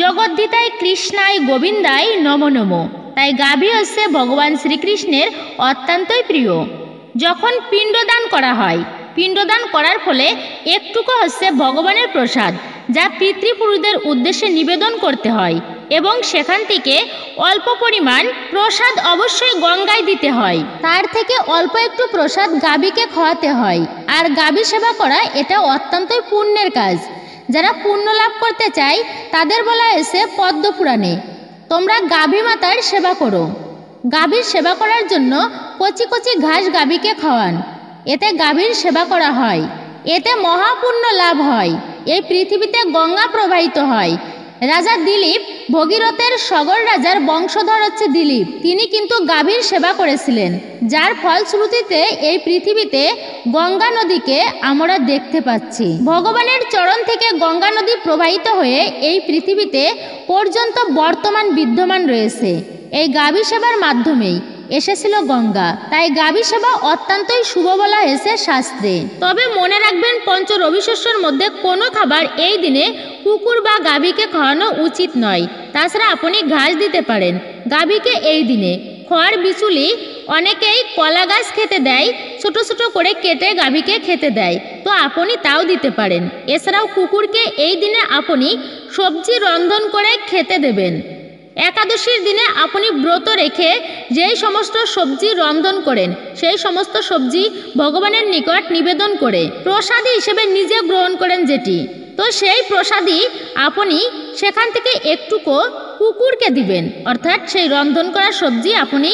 জগদ্ধিতায় কৃষ্ণায় গোবিন্দায় নম নম। তাই গাভী হচ্ছে ভগবান শ্রীকৃষ্ণের অত্যন্তই প্রিয়। যখন পিণ্ডদান করা হয়, পিণ্ডদান করার ফলে একটুকু হচ্ছে ভগবানের প্রসাদ, যা পিতৃপুরুষদের উদ্দেশ্যে নিবেদন করতে হয় এবং সেখান থেকে অল্প পরিমাণ প্রসাদ অবশ্যই গঙ্গায় দিতে হয়। তার থেকে অল্প একটু প্রসাদ গাভীকে খাওয়াতে হয়। আর গাভী সেবা করা এটা অত্যন্তই পুণ্যের কাজ। যারা পুণ্য লাভ করতে চায় তাদের বলা হয়েছে পদ্মপুরাণে, তোমরা গাভী মাতার সেবা করো। গাভীর সেবা করার জন্য কচি কচি ঘাস গাভীকে খাওয়ান, এতে গাভীর সেবা করা হয়, এতে মহাপুণ্য লাভ হয়। এই পৃথিবীতে গঙ্গা প্রবাহিত হয়। রাজা দিলীপ, ভগীরথের সগর রাজার বংশধর হচ্ছে দিলীপ, তিনি কিন্তু গাভীর সেবা করেছিলেন, যার ফলশ্রুতিতে এই পৃথিবীতে গঙ্গা নদীকে আমরা দেখতে পাচ্ছি। ভগবানের চরণ থেকে গঙ্গা নদী প্রবাহিত হয়ে এই পৃথিবীতে পর্যন্ত বর্তমান বিদ্যমান রয়েছে। এই গাভী সেবার মাধ্যমেই এসেছিল গঙ্গা। তাই গাভী সেবা অত্যন্তই শুভ বলা হয়েছে শাস্ত্রে। তবে মনে রাখবেন, পঞ্চ রবিশস্যের মধ্যে কোনো খাবার এই দিনে কুকুর বা গাভীকে খাওয়ানো উচিত নয়। তাছাড়া আপনি ঘাস দিতে পারেন গাভীকে এই দিনে। খড় বিচুলি অনেকেই কলা গাছ খেতে দেয়, ছোট ছোট করে কেটে গাভীকে খেতে দেয়, তো আপনি তাও দিতে পারেন। এছাড়াও কুকুরকে এই দিনে আপনি সবজি রন্ধন করে খেতে দেবেন। একাদশীর দিনে আপনি ব্রত রেখে যেই সমস্ত সবজি রন্ধন করেন সেই সমস্ত সবজি ভগবানের নিকট নিবেদন করে প্রসাদী হিসেবে নিজে গ্রহণ করেন যেটি, তো সেই প্রসাদী আপনি সেখান থেকে একটুকু কুকুরকে দিবেন। অর্থাৎ সেই রন্ধন করা সবজি আপনি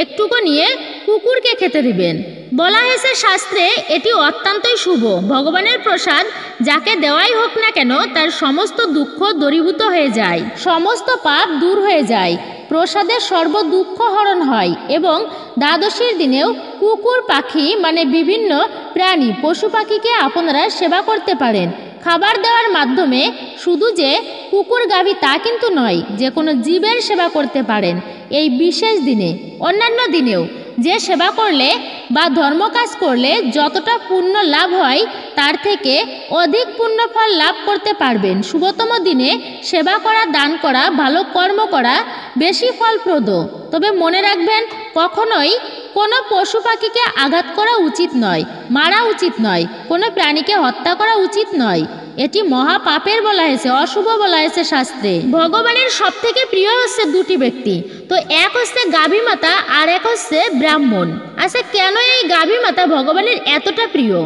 একটুকু নিয়ে কুকুরকে খেতে দিবেন। বলা হয়েছে শাস্ত্রে এটি অত্যন্তই শুভ। ভগবানের প্রসাদ যাকে দেওয়াই হোক না কেন তার সমস্ত দুঃখ দূরীভূত হয়ে যায়, সমস্ত পাপ দূর হয়ে যায়, প্রসাদের সর্ব দুঃখ হরণ হয়। এবং দ্বাদশীর দিনেও কুকুর পাখি মানে বিভিন্ন প্রাণী পশু পাখিকে আপনারা সেবা করতে পারেন। খাবার দেওয়ার মাধ্যমে শুধু যে কুকুর গাভী তা কিন্তু নয়, যে কোনো জীবের সেবা করতে পারেন এই বিশেষ দিনে। অন্যান্য দিনেও যে সেবা করলে বা ধর্মকাজ করলে যতটা পুণ্য লাভ হয় তার থেকে অধিক পুণ্যফল লাভ করতে পারবেন। শুভতম দিনে সেবা করা, দান করা, ভালো কর্ম করা বেশি ফলপ্রদ। তবে মনে রাখবেন, কখনোই কোনো পশু পাখিকে আঘাত করা উচিত নয়, মারা উচিত নয়, কোনো প্রাণীকে হত্যা করা উচিত নয়। এটি মহাপাপের বলা হয়েছে, অশুভ বলা হয়েছে শাস্ত্রে। ভগবানের সব থেকে প্রিয় হচ্ছে দুটি ব্যক্তি, তো এক হচ্ছে গাভী মাতা আর এক হচ্ছে ব্রাহ্মণ। আচ্ছা, কেন এই গাভী মাতা ভগবানের এতটা প্রিয়?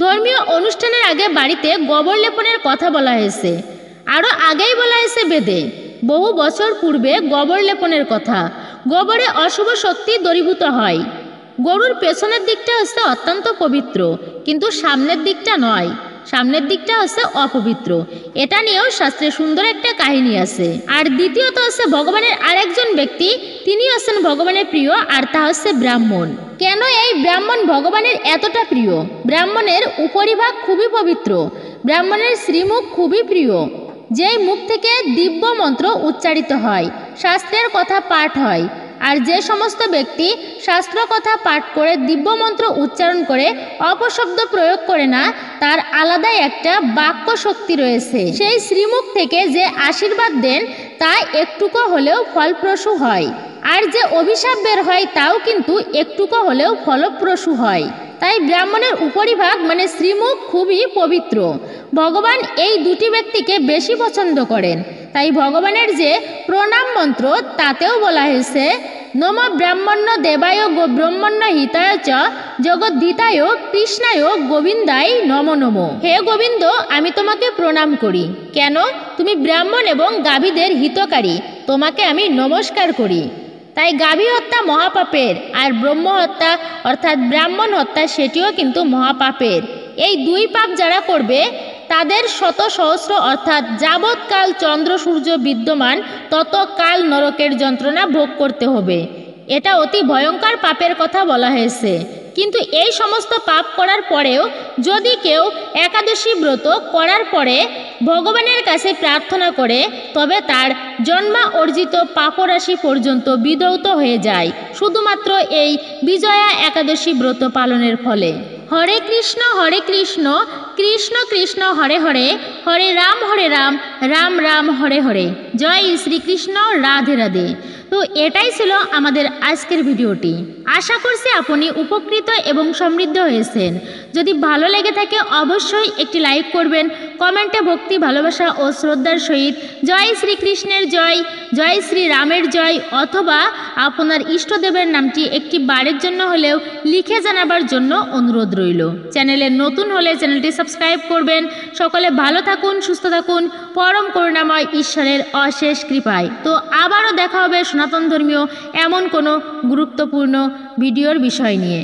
ধর্মীয় অনুষ্ঠানের আগে বাড়িতে গোবর লেপনের কথা বলা হয়েছে, আরও আগেই বলা হয়েছে বেদে, বহু বছর পূর্বে গোবর লেপনের কথা। গোবরে অশুভ শক্তি দূরীভূত হয়। গরুর পেছনের দিকটা হচ্ছে অত্যন্ত পবিত্র, কিন্তু সামনের দিকটা নয়, সামনের দিকটা হচ্ছে অপবিত্র। এটা নিয়েও শাস্ত্রে সুন্দর একটা কাহিনী আছে। আর দ্বিতীয়ত হচ্ছে ভগবানের আরেকজন ব্যক্তি, তিনি হচ্ছেন ভগবানের প্রিয়, আর তা হচ্ছে ব্রাহ্মণ। কেন এই ব্রাহ্মণ ভগবানের এতটা প্রিয়? ব্রাহ্মণের উপরিভাগ খুবই পবিত্র, ব্রাহ্মণের শ্রীমুখ খুবই প্রিয়, যেই মুখ থেকে দিব্য মন্ত্র উচ্চারিত হয়, শাস্ত্রের কথা পাঠ হয়। আর যে সমস্ত ব্যক্তি শাস্ত্র কথা পাঠ করে দিব্য মন্ত্র উচ্চারণ করে অপশব্দ প্রয়োগ করে না, তার আলাদাই একটা বাক্য শক্তি রয়েছে। সেই শ্রীমুখ থেকে যে আশীর্বাদ দেন তা একটুকু হলেও ফলপ্রসূ হয়, আর যে অভিশাপ বের হয় তাও কিন্তু একটুকু হলেও ফলপ্রসূ হয়। তাই ব্রাহ্মণের উপরিভাগ মানে শ্রীমুখ খুবই পবিত্র। ভগবান এই দুটি ব্যক্তিকে বেশি পছন্দ করেন। তাই ভগবানের যে প্রণাম মন্ত্র তাতেও বলা হয়েছে, নম ব্রাহ্মণ্য দেবায় গো ব্রহ্মণ্য হিতায় চ জগদ্ধিতায় কৃষ্ণায় গোবিন্দায় নম নম। হে গোবিন্দ, আমি তোমাকে প্রণাম করি। কেন? তুমি ব্রাহ্মণ এবং গাভীদের হিতকারী, তোমাকে আমি নমস্কার করি। তাই গাভী হত্যা মহাপাপের, আর ব্রহ্ম হত্যা অর্থাৎ ব্রাহ্মণ হত্যা সেটিও কিন্তু মহাপাপের। এই দুই পাপ যারা করবে তাদের শত সহস্র অর্থাৎ যাবৎকাল চন্দ্র সূর্য বিদ্যমান ততকাল নরকের যন্ত্রণা ভোগ করতে হবে। এটা অতি ভয়ঙ্কর পাপের কথা বলা হয়েছে। কিন্তু এই সমস্ত পাপ করার পরেও যদি কেউ একাদশী ব্রত করার পরে ভগবানের কাছে প্রার্থনা করে, তবে তার জন্মা অর্জিত পাপরাশি পর্যন্ত বিধৌত হয়ে যায়, শুধুমাত্র এই বিজয়া একাদশী ব্রত পালনের ফলে। হরে কৃষ্ণ কৃষ্ণ কৃষ্ণ হরে হরে, হরে রাম রাম রাম হরে হরে। জয় শ্রীকৃষ্ণ, রাধে রাধে। তো এটাই ছিল আমাদের আজকের ভিডিওটি। আশা করছি আপনি উপকৃত এবং সমৃদ্ধ হয়েছেন। যদি ভালো লেগে থাকে অবশ্যই একটি লাইক করবেন, কমেন্টে ভক্তি ভালোবাসা ও শ্রদ্ধার সহিত জয় শ্রীকৃষ্ণের জয়, জয় শ্রী রামের জয় অথবা আপনার ইষ্টদেবের নামটি একটি বারের জন্য হলেও লিখে জানাবার জন্য অনুরোধ রইল। চ্যানেলে নতুন হলে চ্যানেলটি সাবস্ক্রাইব করবেন। সকলে ভালো থাকুন, সুস্থ থাকুন, পরম করুণাময় ঈশ্বরের অশেষ কৃপায়। তো আবারও দেখা হবে সনাতন ধর্মীয় এমন কোনো গুরুত্বপূর্ণ ভিডিওর বিষয় নিয়ে।